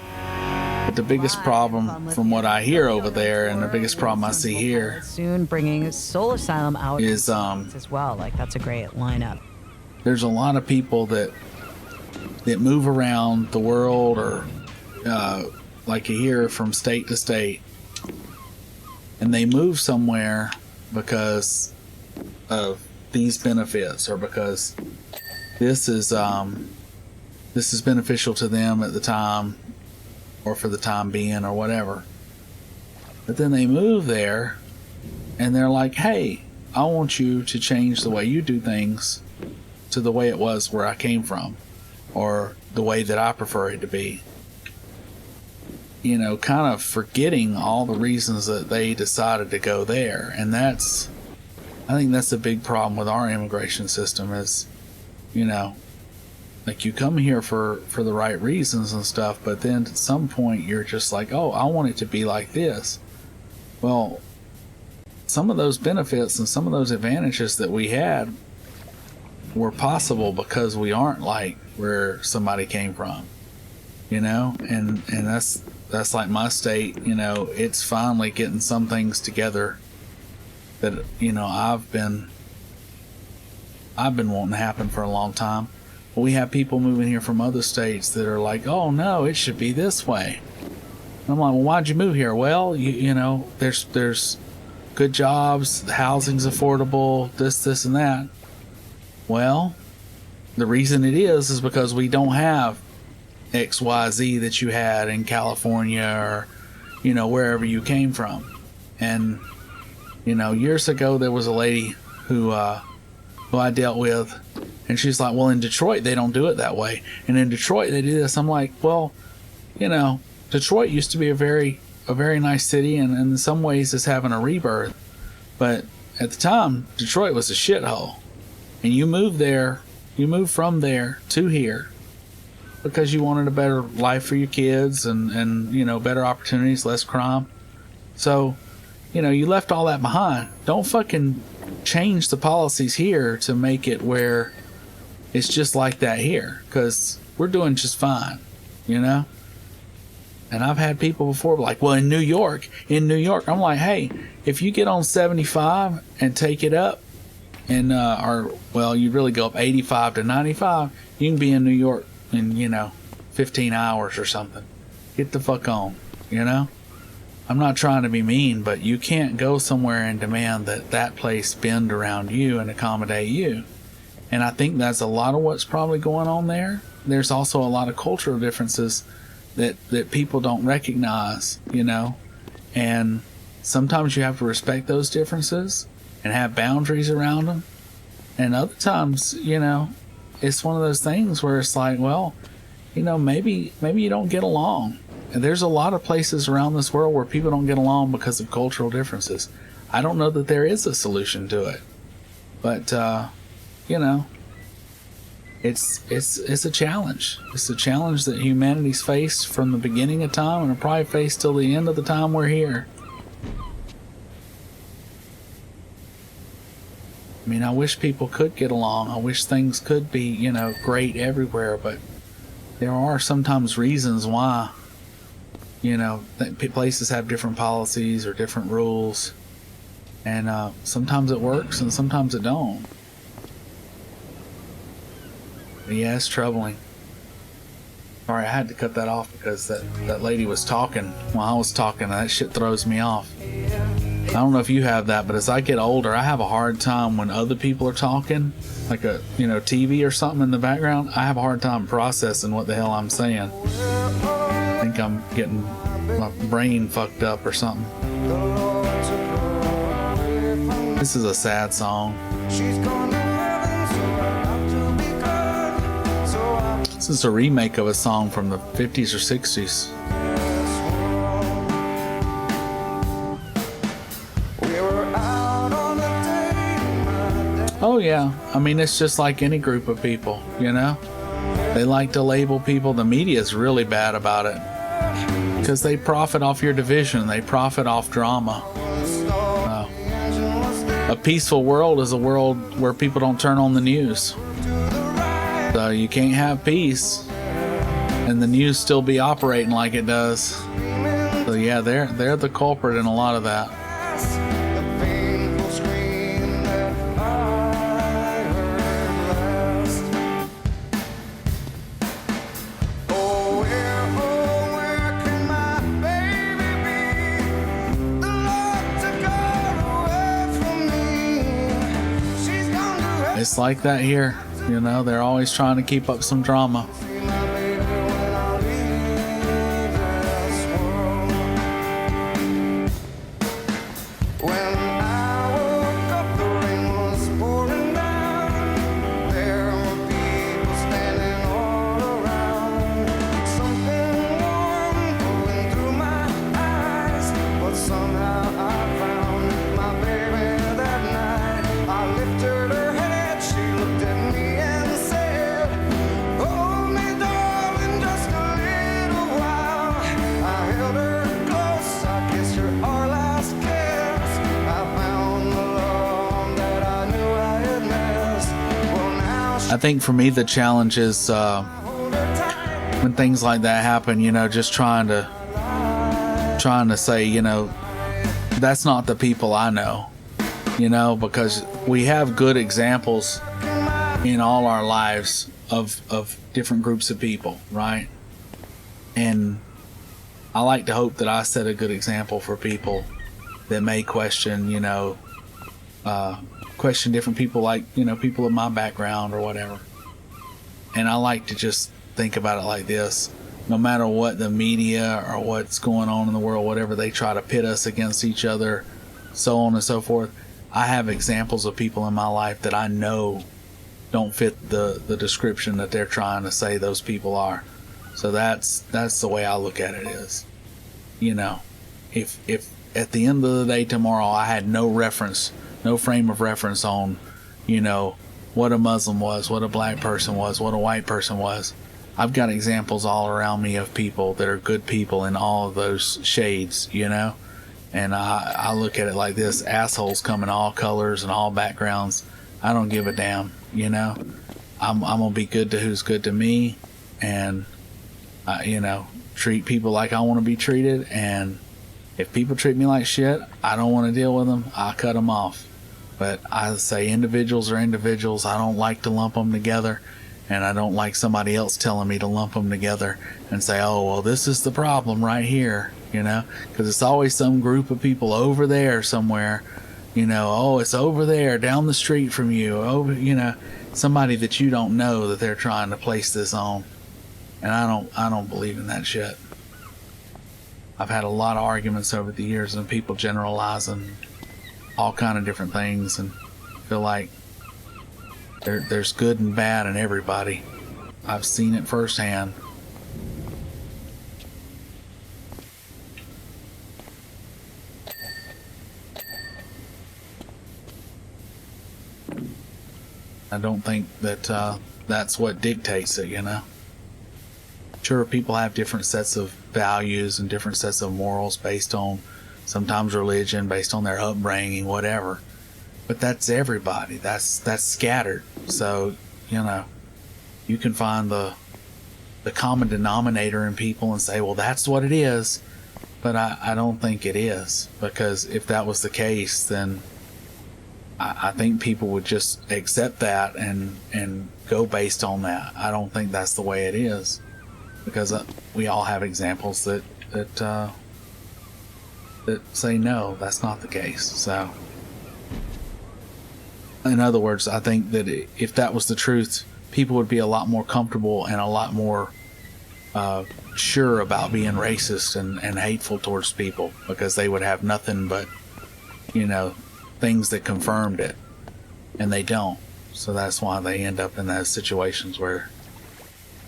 but the biggest problem from what I hear over there, and the biggest problem I see here, soon bringing Soul Asylum out is as well. Like, that's a great lineup. There's a lot of people that move around the world, or like you hear, from state to state, and they move somewhere because of these benefits, or because this is beneficial to them at the time, or for the time being, or whatever. But then they move there and they're like, hey, I want you to change the way you do things to the way it was where I came from, or the way that I prefer it to be. Kind of forgetting all the reasons that they decided to go there. And I think that's a big problem with our immigration system is, like, you come here for the right reasons and stuff, but then at some point you're just like, oh, I want it to be like this. Well, some of those benefits and some of those advantages that we had were possible because we aren't like where somebody came from, and that's like my state. It's finally getting some things together that I've been wanting to happen for a long time. But we have people moving here from other states that are like, oh no, it should be this way. And I'm like, well, why'd you move here? Well, there's good jobs, the housing's affordable, this and that. Well, the reason it is because we don't have XYZ that you had in California, or wherever you came from. And years ago there was a lady who I dealt with, and she's like, well, in Detroit they don't do it that way, and in Detroit they do this. I'm like, well, Detroit used to be a very nice city, and in some ways it's having a rebirth, but at the time Detroit was a shithole. And you moved from there to here because you wanted a better life for your kids, and better opportunities, less crime. So you left all that behind. Don't fucking change the policies here to make it where it's just like that here, because we're doing just fine, And I've had people before like, well, in New York, I'm like, hey, if you get on 75 and take it up, and you really go up 85 to 95, you can be in New York in 15 hours or something. Get the fuck on, I'm not trying to be mean, but you can't go somewhere and demand that place bend around you and accommodate you. And I think that's a lot of what's probably going on there. There's also a lot of cultural differences that people don't recognize, and sometimes you have to respect those differences and have boundaries around them. And other times, it's one of those things where it's like, well, maybe you don't get along. And there's a lot of places around this world where people don't get along because of cultural differences. I don't know that there is a solution to it, but it's a challenge. It's a challenge that humanity's faced from the beginning of time, and will probably face till the end of the time we're here. I mean, I wish people could get along. I wish things could be, great everywhere, but there are sometimes reasons why, places have different policies or different rules, and sometimes it works and sometimes it don't. But yeah, it's troubling. Sorry, I had to cut that off because that lady was talking while I was talking, and that shit throws me off. I don't know if you have that, but as I get older, I have a hard time when other people are talking, like a TV or something in the background. I have a hard time processing what the hell I'm saying. I think I'm getting my brain fucked up or something. This is a sad song. This is a remake of a song from the 50s or 60s. We were out on the Oh yeah, I mean it's just like any group of people, you know. They like to label people. The media is really bad about it because they profit off your division. They profit off drama. A peaceful world is a world where people don't turn on the news. So you can't have peace and the news still be operating like it does. So yeah, they're the culprit in a lot of that. It's like that here, you know, they're always trying to keep up some drama. I think for me the challenge is when things like that happen, you know, just trying to say, you know, that's not the people I know, you know, because we have good examples in all our lives of different groups of people, right? And I like to hope that I set a good example for people that may question, you know, question different people, like, you know, people of my background or whatever. And I like to just think about it like this: no matter what the media or what's going on in the world, whatever they try to pit us against each other, so on and so forth, I have examples of people in my life that I know don't fit the description that they're trying to say those people are. So that's the way I look at it is, you know, if at the end of the day tomorrow I had no frame of reference on, you know, what a Muslim was, what a black person was, what a white person was, I've got examples all around me of people that are good people in all of those shades, you know. And I look at it like this: assholes come in all colors and all backgrounds. I don't give a damn, you know. I'm gonna be good to who's good to me, and you know, treat people like I want to be treated. And if people treat me like shit, I don't want to deal with them. I cut them off. But I say individuals are individuals. I don't like to lump them together, and I don't like somebody else telling me to lump them together and say, oh, well, this is the problem right here, you know, because it's always some group of people over there somewhere, you know. Oh, it's over there down the street from you, over, you know, somebody that you don't know that they're trying to place this on. And I don't believe in that shit. I've had a lot of arguments over the years and people generalizing all kind of different things, and feel like there's good and bad in everybody. I've seen it firsthand. I don't think that that's what dictates it, you know. Sure, people have different sets of values and different sets of morals based on sometimes religion, based on their upbringing, whatever. But that's everybody. That's scattered. So, you know, you can find the common denominator in people and say, well, that's what it is. But I don't think it is, because if that was the case, then I think people would just accept that and go based on that. I don't think that's the way it is, because we all have examples that say no, that's not the case. So, in other words, I think that if that was the truth, people would be a lot more comfortable and a lot more sure about being racist and hateful towards people, because they would have nothing but, you know, things that confirmed it, and they don't. So that's why they end up in those situations where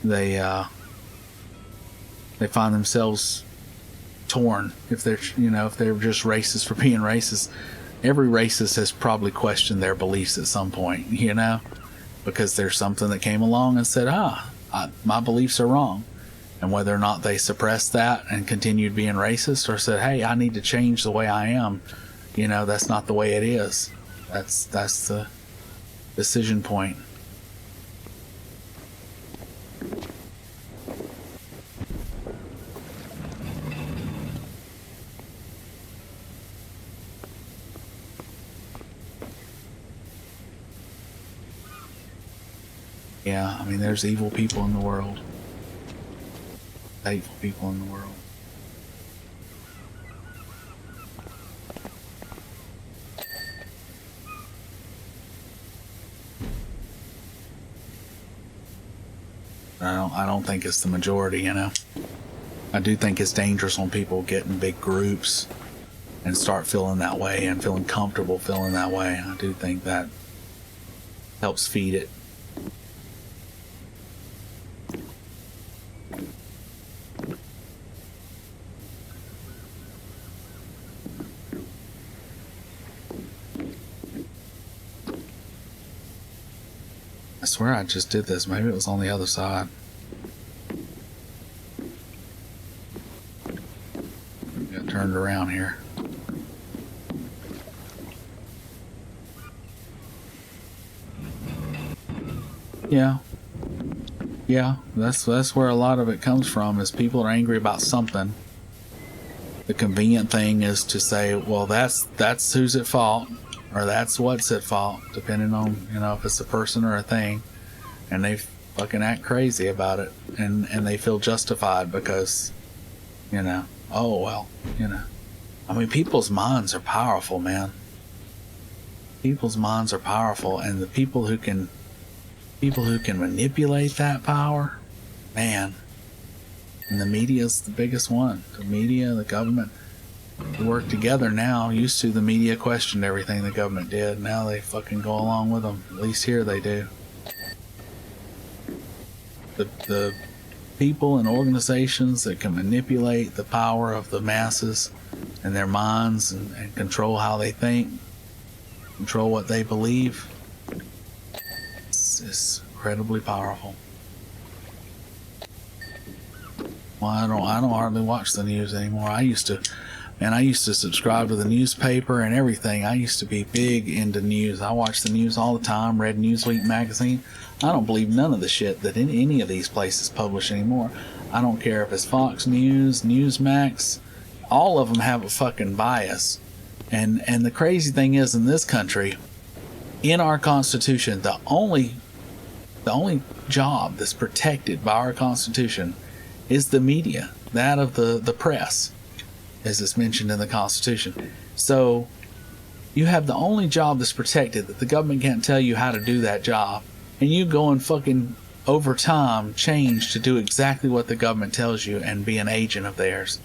they find themselves torn. If they're, you know, if they're just racist for being racist, every racist has probably questioned their beliefs at some point, you know, because there's something that came along and said, my beliefs are wrong. And whether or not they suppressed that and continued being racist, or said, hey, I need to change the way I am, you know, that's not the way it is. That's the decision point. Yeah, I mean, there's evil people in the world. Hateful people in the world. I don't think it's the majority, you know. I do think it's dangerous when people get in big groups and start feeling that way and feeling comfortable feeling that way. I do think that helps feed it. I swear I just did this. Maybe it was on the other side. Got turned around here. Yeah, that's where a lot of it comes from, is people are angry about something. The convenient thing is to say, well, that's who's at fault, or that's what's at fault, depending on, you know, if it's a person or a thing, and they fucking act crazy about it, and they feel justified because, you know, oh well, you know. I mean, people's minds are powerful, man. People's minds are powerful, and the people who can manipulate that power, man. And the media's the biggest one. The media, the government, they work together now. Used to, the media questioned everything the government did. Now they fucking go along with them. At least here they do. The people and organizations that can manipulate the power of the masses and their minds and control how they think, control what they believe, it's incredibly powerful. Well, I don't hardly watch the news anymore. I used to subscribe to the newspaper and everything. I used to be big into news. I watched the news all the time, read Newsweek magazine. I don't believe none of the shit that any of these places publish anymore. I don't care if it's Fox News, Newsmax. All of them have a fucking bias. And the crazy thing is, in this country, in our Constitution, the only job that's protected by our Constitution is the media, that of the press, as it's mentioned in the Constitution. So you have the only job that's protected, that the government can't tell you how to do that job, and you go and fucking over time change to do exactly what the government tells you and be an agent of theirs.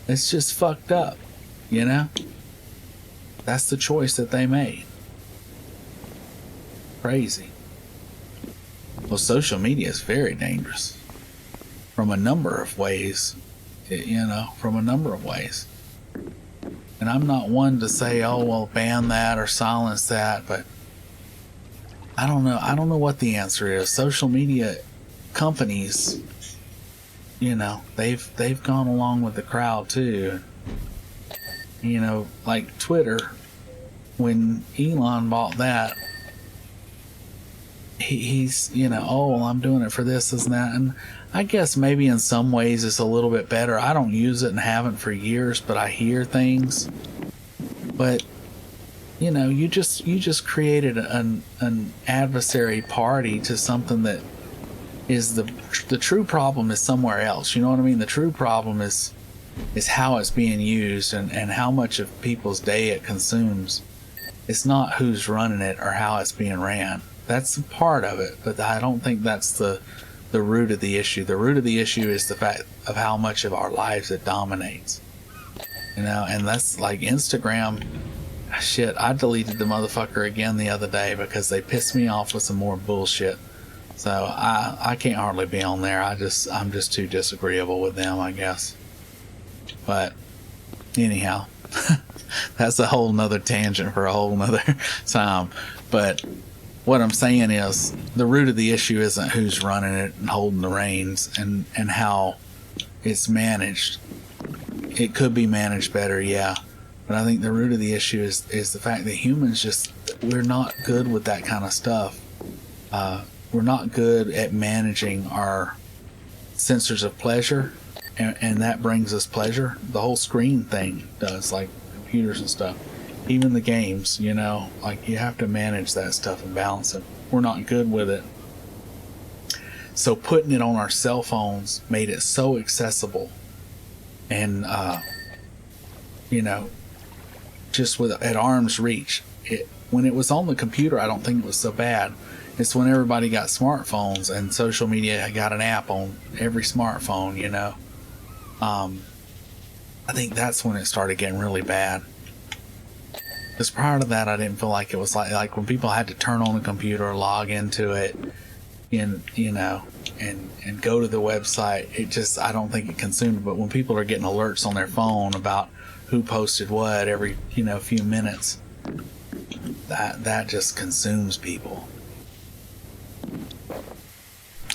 It's just fucked up, you know? That's the choice that they made. Crazy. Well, social media is very dangerous. From a number of ways, from a number of ways. And I'm not one to say, oh, well, ban that or silence that, but I don't know what the answer is. Social media companies, they've gone along with the crowd too. Like Twitter, when Elon bought that, he's, oh, well, I'm doing it for this and that. And I guess maybe in some ways it's a little bit better. I don't use it and haven't for years, but I hear things. But, you just created an adversary party to something that is the true problem is somewhere else. You know what I mean? The true problem is how it's being used and how much of people's day it consumes. It's not who's running it or how it's being ran. That's a part of it, but I don't think that's the root of the issue. The root of the issue is the fact of how much of our lives it dominates. And that's like Instagram. Shit, I deleted the motherfucker again the other day because they pissed me off with some more bullshit. So I can't hardly be on there. I'm just too disagreeable with them, I guess. But anyhow, That's a whole nother tangent for a whole nother time. But what I'm saying is the root of the issue isn't who's running it and holding the reins and how it's managed. It could be managed better, yeah. But I think the root of the issue is the fact that humans we're not good with that kind of stuff. We're not good at managing our sensors of pleasure, and that brings us pleasure. The whole screen thing does, like computers and stuff. Even the games, like you have to manage that stuff and balance it. We're not good with it. So putting it on our cell phones made it so accessible, and just at arm's reach. When it was on the computer, I don't think it was so bad. It's when everybody got smartphones and social media got an app on every smartphone, I think that's when it started getting really bad. Because prior to that, I didn't feel like it was like when people had to turn on the computer, log into it, and go to the website. I don't think it consumed. But when people are getting alerts on their phone about who posted what every few minutes, that just consumes people.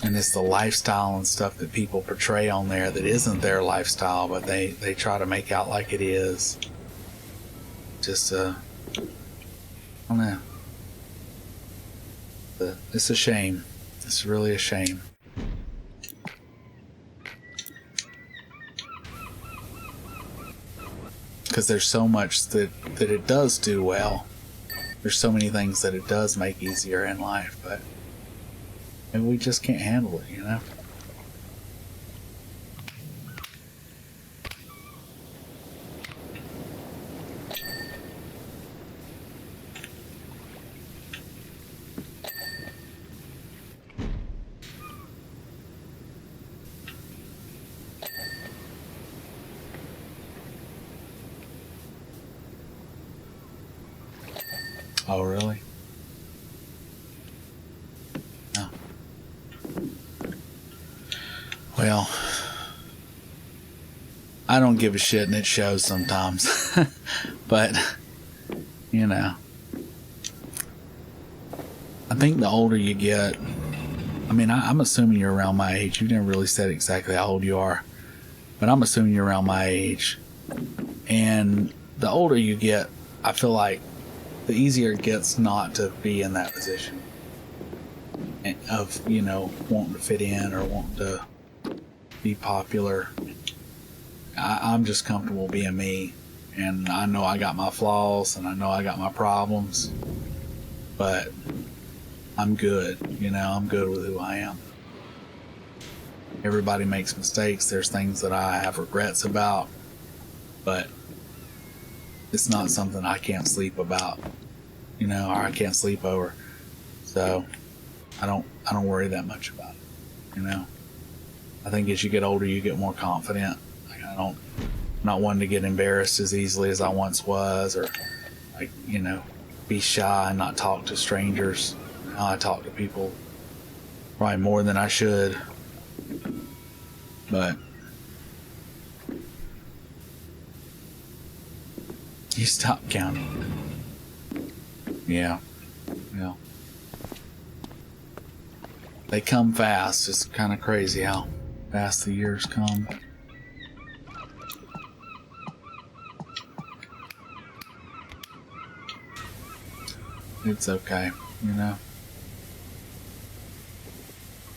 And it's the lifestyle and stuff that people portray on there that isn't their lifestyle, but they try to make out like it is. Just I don't know. But it's a shame. It's really a shame. Because there's so much that it does do well. There's so many things that it does make easier in life, but maybe we just can't handle it, Oh, really? No. Well, I don't give a shit, and it shows sometimes. But, I think the older you get, I'm assuming you're around my age. You've never really said exactly how old you are, but I'm assuming you're around my age. And the older you get, I feel like the easier it gets not to be in that position of, wanting to fit in or wanting to be popular. I'm just comfortable being me, and I know I got my flaws and I know I got my problems, but I'm good. I'm good with who I am. Everybody makes mistakes. There's things that I have regrets about, but it's not something I can't sleep about, or I can't sleep over. So I don't worry that much about it. I think as you get older, you get more confident. I'm not one to get embarrassed as easily as I once was, or be shy and not talk to strangers. Now I talk to people probably more than I should, but you stop counting. Yeah. They come fast. It's kind of crazy how fast the years come. It's okay,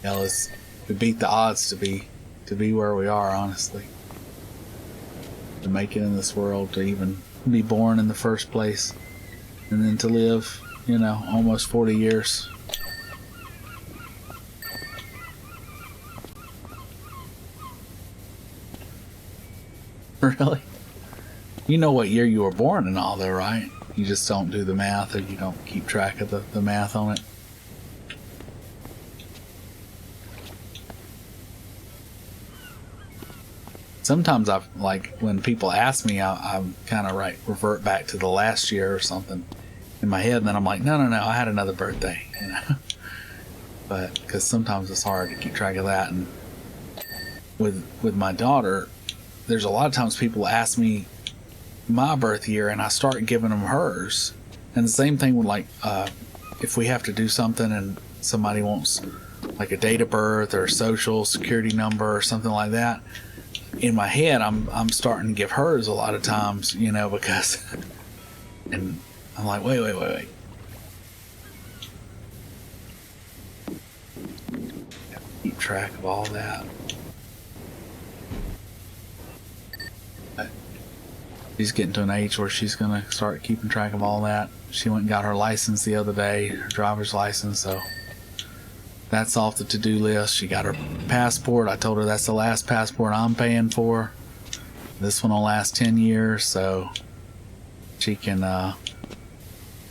Hell, we beat the odds to be where we are, honestly. To make it in this world, to even be born in the first place, and then to live, almost 40 years. Really? You know what year you were born and all, though, right? You just don't do the math, or you don't keep track of the math on it. Sometimes when people ask me, I'm kind of revert back to the last year or something in my head, and then I'm like, no, I had another birthday, But because sometimes it's hard to keep track of that, and with my daughter, there's a lot of times people ask me my birth year, and I start giving them hers. And the same thing with, like, if we have to do something and somebody wants, like, a date of birth or a social security number or something like that, in my head, I'm starting to give hers a lot of times, you know, because, and I'm like, wait. Keep track of all that. She's getting to an age where she's going to start keeping track of all that. She went and got her license the other day, her driver's license, so that's off the to-do list. She got her passport. I told her that's the last passport I'm paying for. This one will last 10 years, so she can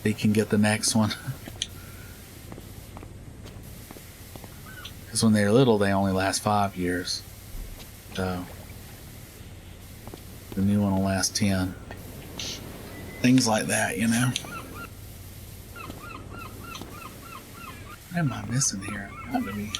get the next one. Because when they're little, they only last 5 years. So the new one will last 10. Things like that, you know. What am I missing here? Got to be.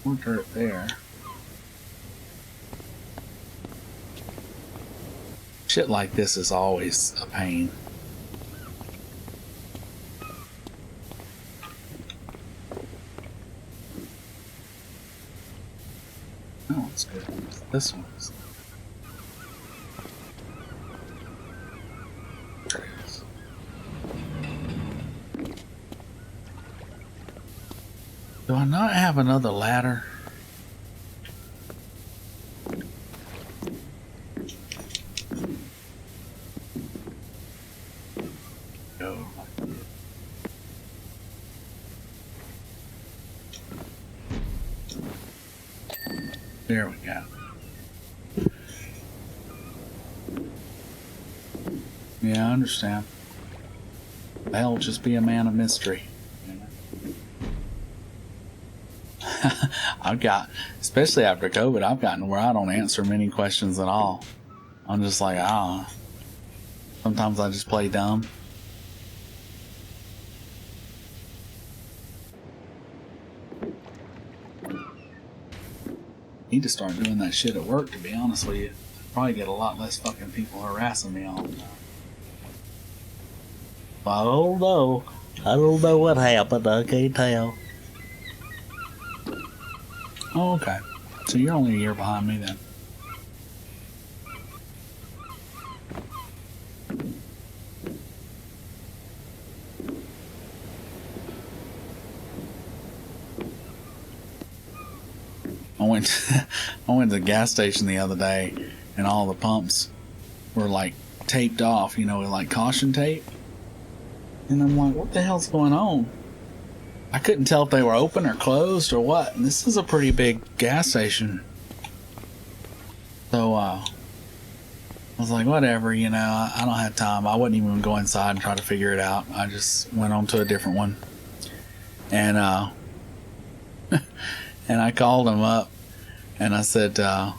More dirt there. Shit like this is always a pain. Oh, it's good. This one's. There it is. Do I not have another ladder? No. There we go. Yeah, I understand. I'll just be a man of mystery. I've got, especially after COVID, I've gotten where I don't answer many questions at all. I'm just like, sometimes I just play dumb. Need to start doing that shit at work, to be honest with you. Probably get a lot less fucking people harassing me all the time. I don't know. I don't know what happened. I can't tell. Oh, okay. So you're only a year behind me then. I went to the gas station the other day, and all the pumps were like taped off, you know, with like caution tape. And I'm like, what the hell's going on? I couldn't tell if they were open or closed or what. And this is a pretty big gas station. So I was like, whatever, you know, I don't have time. I wouldn't even go inside and try to figure it out. I just went on to a different one. And and I called them up, and I said, I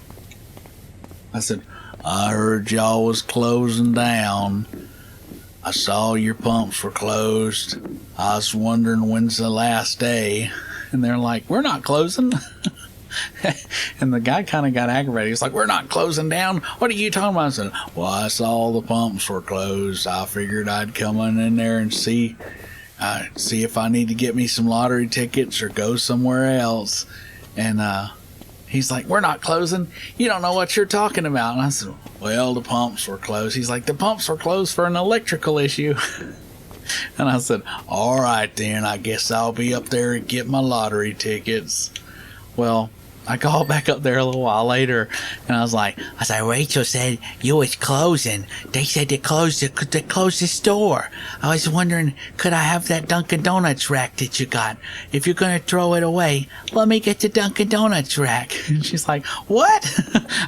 heard y'all was closing down. I saw your pumps were closed. I was wondering when's the last day. And they're like, we're not closing. And the guy kind of got aggravated. He's like, we're not closing down. What are you talking about? I said, well, I saw the pumps were closed. I figured I'd come in there and see if I need to get me some lottery tickets or go somewhere else. And he's like, we're not closing. You don't know what you're talking about. And I said, well, the pumps were closed. He's like, the pumps were closed for an electrical issue. And I said, all right, then. I guess I'll be up there and get my lottery tickets. Well, I called back up there a little while later, and I was like, Rachel said you was closing. They said they closed the store. I was wondering, could I have that Dunkin' Donuts rack that you got? If you're going to throw it away, let me get the Dunkin' Donuts rack. And she's like, what?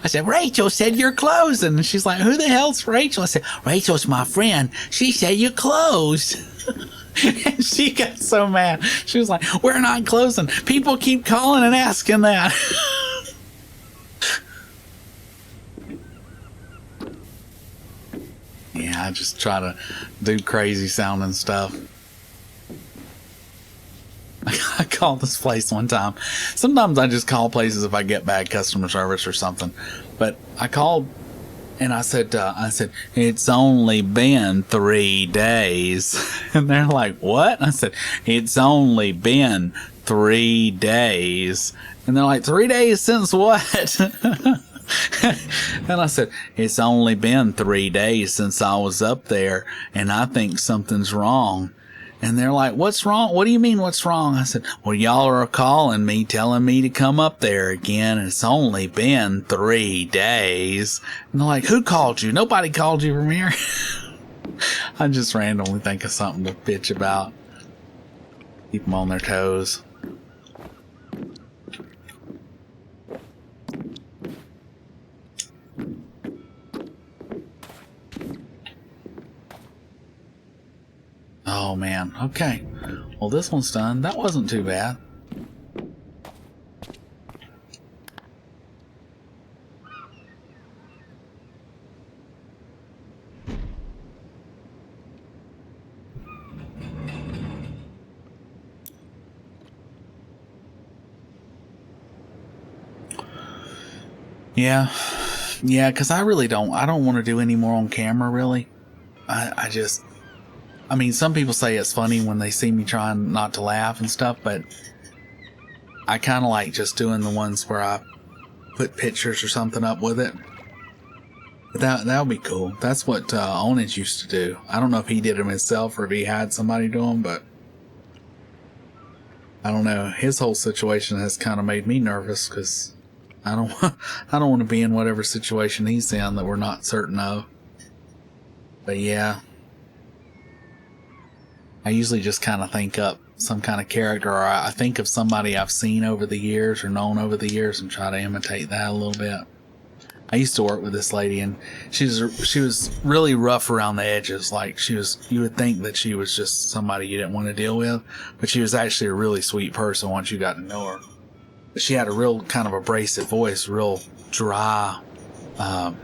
I said, Rachel said you're closing. And she's like, who the hell's Rachel? I said, Rachel's my friend. She said you closed. And she got so mad. She was like, we're not closing. People keep calling and asking that. Yeah, I just try to do crazy sounding stuff. I called this place one time. Sometimes I just call places if I get bad customer service or something. But I called and I said, it's only been 3 days. And they're like, what? I said, it's only been 3 days. And they're like, 3 days since what? And I said, it's only been 3 days since I was up there and I think something's wrong. And they're like, what's wrong? What do you mean, what's wrong? I said, well, y'all are calling me, telling me to come up there again. And it's only been 3 days. And they're like, who called you? Nobody called you from here. I just randomly think of something to bitch about. Keep them on their toes. Oh man, okay. Well, this one's done. That wasn't too bad. Yeah, because I don't want to do any more on camera, really. I mean, some people say it's funny when they see me trying not to laugh and stuff, but I kind of like just doing the ones where I put pictures or something up with it. But that would be cool. That's what Onage used to do. I don't know if he did them himself or if he had somebody do them, but I don't know. His whole situation has kind of made me nervous because I don't want to be in whatever situation he's in that we're not certain of. But yeah. I usually just kind of think up some kind of character, or I think of somebody I've seen over the years or known over the years and try to imitate that a little bit. I used to work with this lady, and she was really rough around the edges. Like you would think that she was just somebody you didn't want to deal with, but she was actually a really sweet person once you got to know her. But she had a real kind of abrasive voice, real dry, kind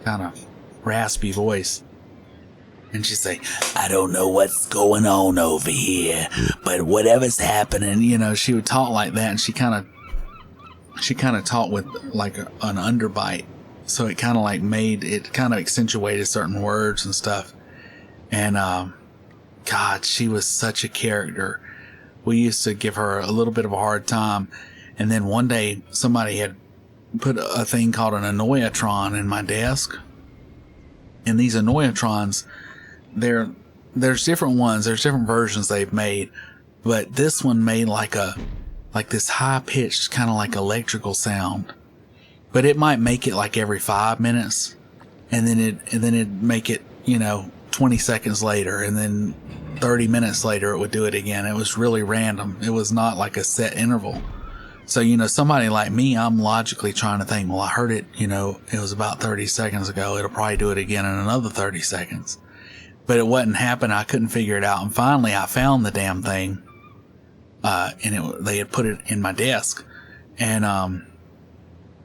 of raspy voice. And she'd say, I don't know what's going on over here, but whatever's happening, she would talk like that. And she kind of talked with like an underbite. So it kind of accentuated certain words and stuff. And, God, she was such a character. We used to give her a little bit of a hard time. And then one day somebody had put a thing called an Annoyatron in my desk. And these Annoyatrons, there's different ones, there's different versions they've made, but this one made like this high pitched kind of like electrical sound, but it might make it like every 5 minutes, and then it'd make it 20 seconds later, and then 30 minutes later it would do it again. It was really random. It was not like a set interval. So somebody like me, I'm logically trying to think, well, I heard it, it was about 30 seconds ago, it'll probably do it again in another 30 seconds. But it wasn't happening. I couldn't figure it out. And finally, I found the damn thing. And they had put it in my desk. And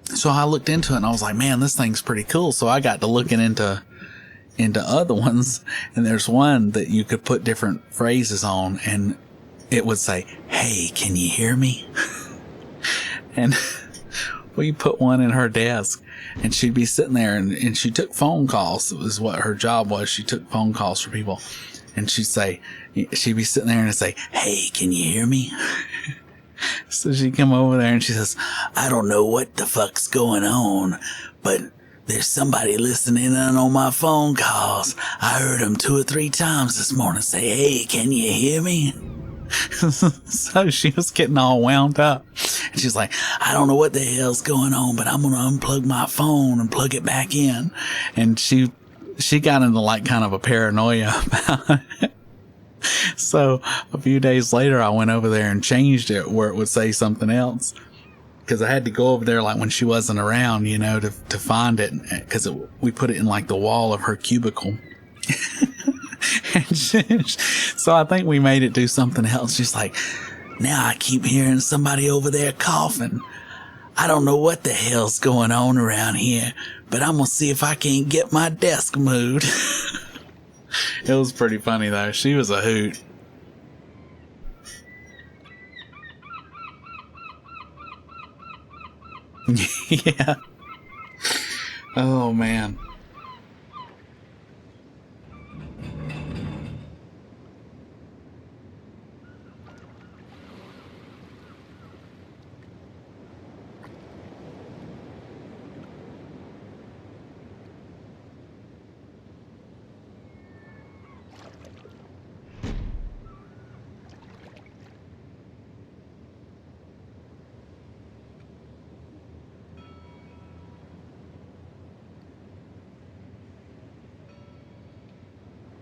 so I looked into it, and I was like, man, this thing's pretty cool. So I got to looking into other ones. And there's one that you could put different phrases on. And it would say, hey, can you hear me? And we put one in her desk. And she'd be sitting there, and she took phone calls. It was what her job was. She took phone calls for people. And she'd be sitting there and say, hey, can you hear me? So she'd come over there and she says, I don't know what the fuck's going on, but there's somebody listening in on my phone calls. I heard them 2 or 3 times this morning say, hey, can you hear me? So she was getting all wound up. And she's like, I don't know what the hell's going on, but I'm going to unplug my phone and plug it back in. And she got into like kind of a paranoia about it. So a few days later, I went over there and changed it where it would say something else. Because I had to go over there like when she wasn't around, to find it. Because we put it in like the wall of her cubicle. So I think we made it do something else. She's like, now I keep hearing somebody over there coughing. I don't know what the hell's going on around here, but I'm going to see if I can't get my desk moved. It was pretty funny though. She was a hoot. Yeah. Oh, man.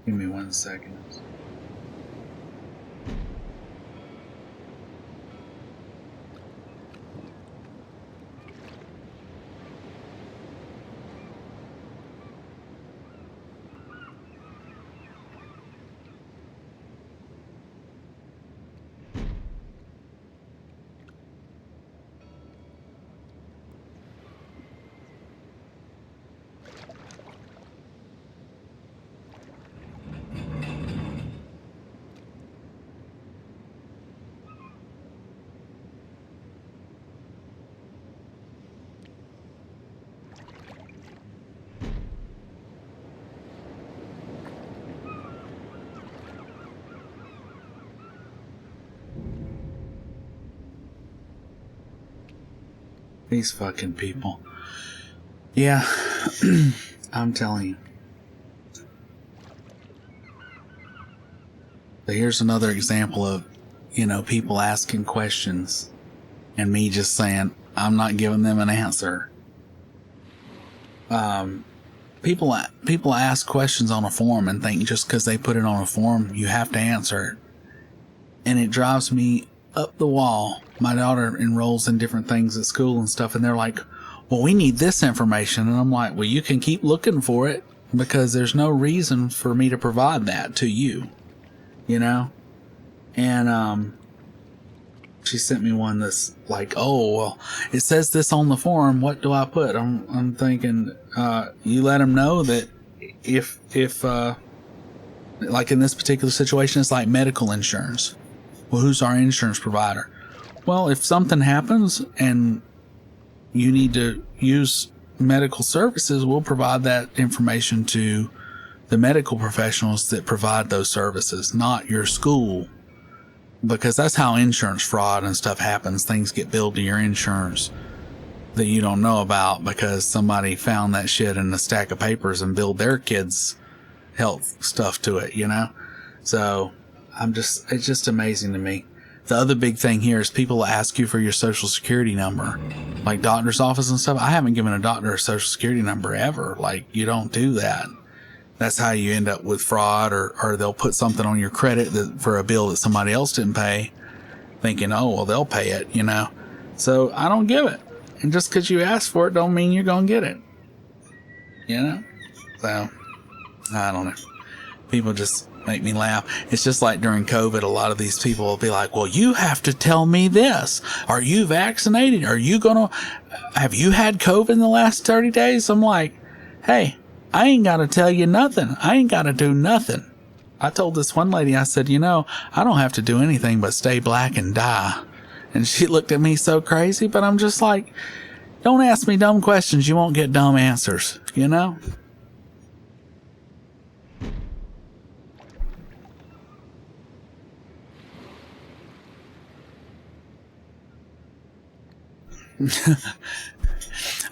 Give me 1 second. These fucking people. Yeah, I'm telling you. But here's another example of, people asking questions and me just saying, I'm not giving them an answer. People ask questions on a form and think just because they put it on a form, you have to answer it. And it drives me up the wall. My daughter enrolls in different things at school and stuff, and they're like, well, we need this information. And I'm like, well, you can keep looking for it because there's no reason for me to provide that to you, And she sent me one that's like, oh, well, it says this on the form. What do I put? I'm thinking, you let them know that if like in this particular situation, it's like medical insurance. Well, who's our insurance provider? Well, if something happens and you need to use medical services, we'll provide that information to the medical professionals that provide those services, not your school. Because that's how insurance fraud and stuff happens. Things get billed to your insurance that you don't know about because somebody found that shit in a stack of papers and billed their kids' health stuff to it, So it's just amazing to me. The other big thing here is people ask you for your social security number, like doctor's office and stuff. I haven't given a doctor a social security number ever. Like, you don't do that. That's how you end up with fraud, or they'll put something on your credit for a bill that somebody else didn't pay, thinking, oh, well, they'll pay it, So I don't give it. And just because you ask for it don't mean you're going to get it. So, I don't know. People just make me laugh. It's just like during COVID, a lot of these people will be like, well, you have to tell me this. Are you vaccinated? Have you had COVID in the last 30 days? I'm like, hey, I ain't got to tell you nothing. I ain't got to do nothing. I told this one lady, I said, I don't have to do anything but stay black and die. And she looked at me so crazy, but I'm just like, don't ask me dumb questions. You won't get dumb answers,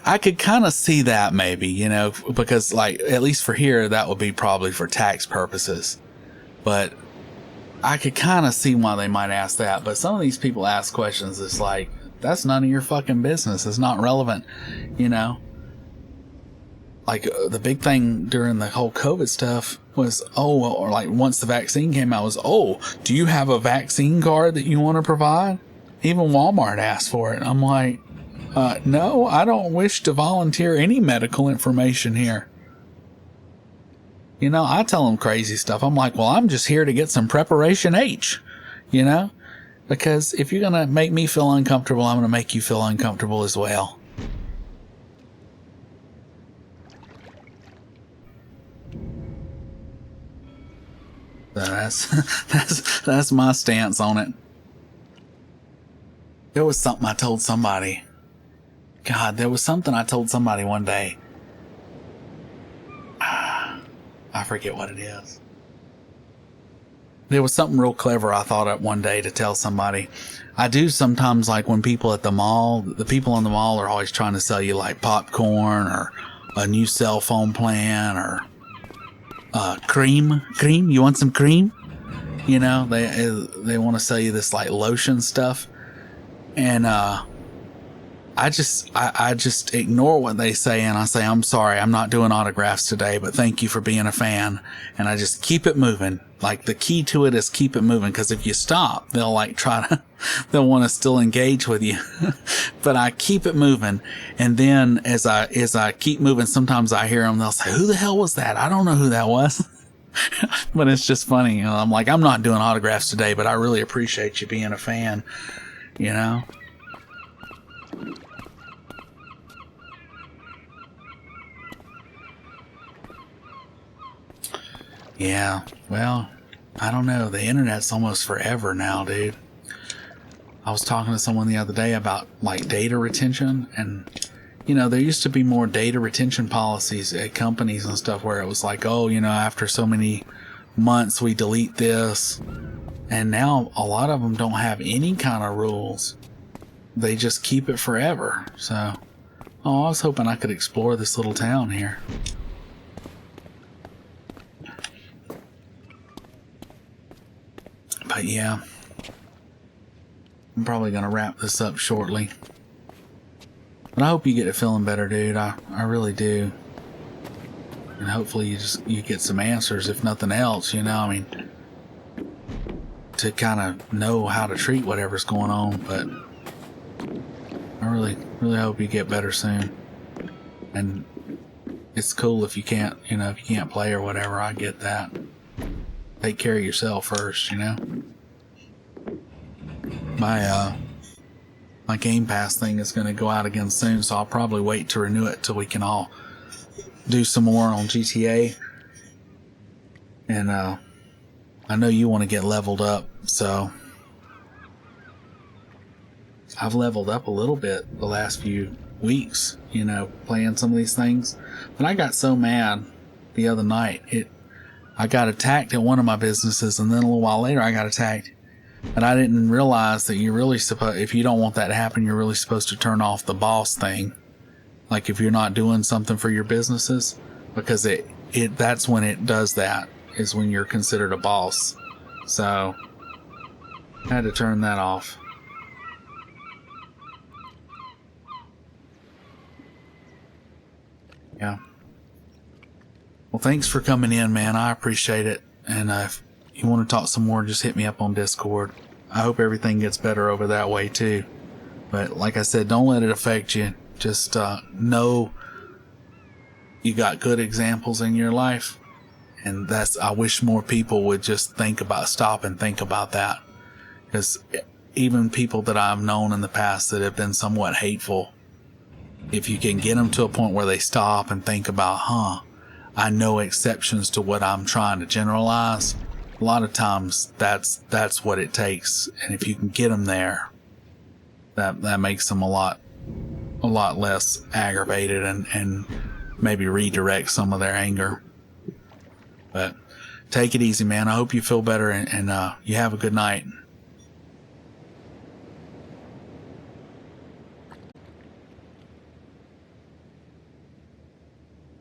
I could kind of see that maybe, because like, at least for here, that would be probably for tax purposes. But I could kind of see why they might ask that. But some of these people ask questions that's like, that's none of your fucking business. It's not relevant, Like the big thing during the whole COVID stuff was, or like once the vaccine came out was, do you have a vaccine card that you want to provide? Even Walmart asked for it. I'm like, no, I don't wish to volunteer any medical information here. I tell them crazy stuff. I'm like, well, I'm just here to get some preparation H, because if you're going to make me feel uncomfortable, I'm going to make you feel uncomfortable as well. So that's my stance on it. There was something I told somebody. God, there was something I told somebody one day. I forget what it is. There was something real clever I thought of one day to tell somebody. I do sometimes, like when people at the mall, the people in the mall are always trying to sell you like popcorn or a new cell phone plan or cream. You want some cream? You know, they want to sell you this like lotion stuff. And I just ignore what they say, and I say, I'm sorry, I'm not doing autographs today, but thank you for being a fan. And I just keep it moving. Like, the key to it is keep it moving, because if you stop, they'll like they'll want to still engage with you. But I keep it moving. And then as I keep moving, sometimes I hear them, they'll say, who the hell was that? I don't know who that was. But it's just funny. You know, I'm like, I'm not doing autographs today, but I really appreciate you being a fan, you know? Yeah, well, I don't know. The internet's almost forever now, dude. I was talking to someone the other day about like data retention, and you know, there used to be more data retention policies at companies and stuff where it was like, oh, you know, after so many months we delete this. And now a lot of them don't have any kind of rules. They just keep it forever. So, I was hoping I could explore this little town here. But yeah, I'm probably going to wrap this up shortly. But I hope you get to feeling better, dude. I really do. And hopefully you get some answers, if nothing else, you know, I mean, to kind of know how to treat whatever's going on. But I really hope you get better soon. And it's cool if you can't, you know, if you can't play or whatever. I get that. Take care of yourself first, you know. My Game Pass thing is going to go out again soon, so I'll probably wait to renew it till we can all do some more on GTA. And I know you want to get leveled up, so I've leveled up a little bit the last few weeks, you know, playing some of these things. But I got so mad the other night. I got attacked at one of my businesses, and then a little while later I got attacked. And I didn't realize that you're really if you don't want that to happen, you're really supposed to turn off the boss thing. Like if you're not doing something for your businesses, because that's when it does that, is when you're considered a boss. So I had to turn that off. Yeah. Well, thanks for coming in, man. I appreciate it. And if you want to talk some more, just hit me up on Discord. I hope everything gets better over that way, too. But like I said, don't let it affect you. Just know you got good examples in your life. And I wish more people would just stop and think about that. Because even people that I've known in the past that have been somewhat hateful, if you can get them to a point where they stop and think about, I know exceptions to what I'm trying to generalize. A lot of times that's what it takes. And if you can get them there, that makes them a lot less aggravated and maybe redirect some of their anger. But take it easy, man. I hope you feel better and you have a good night.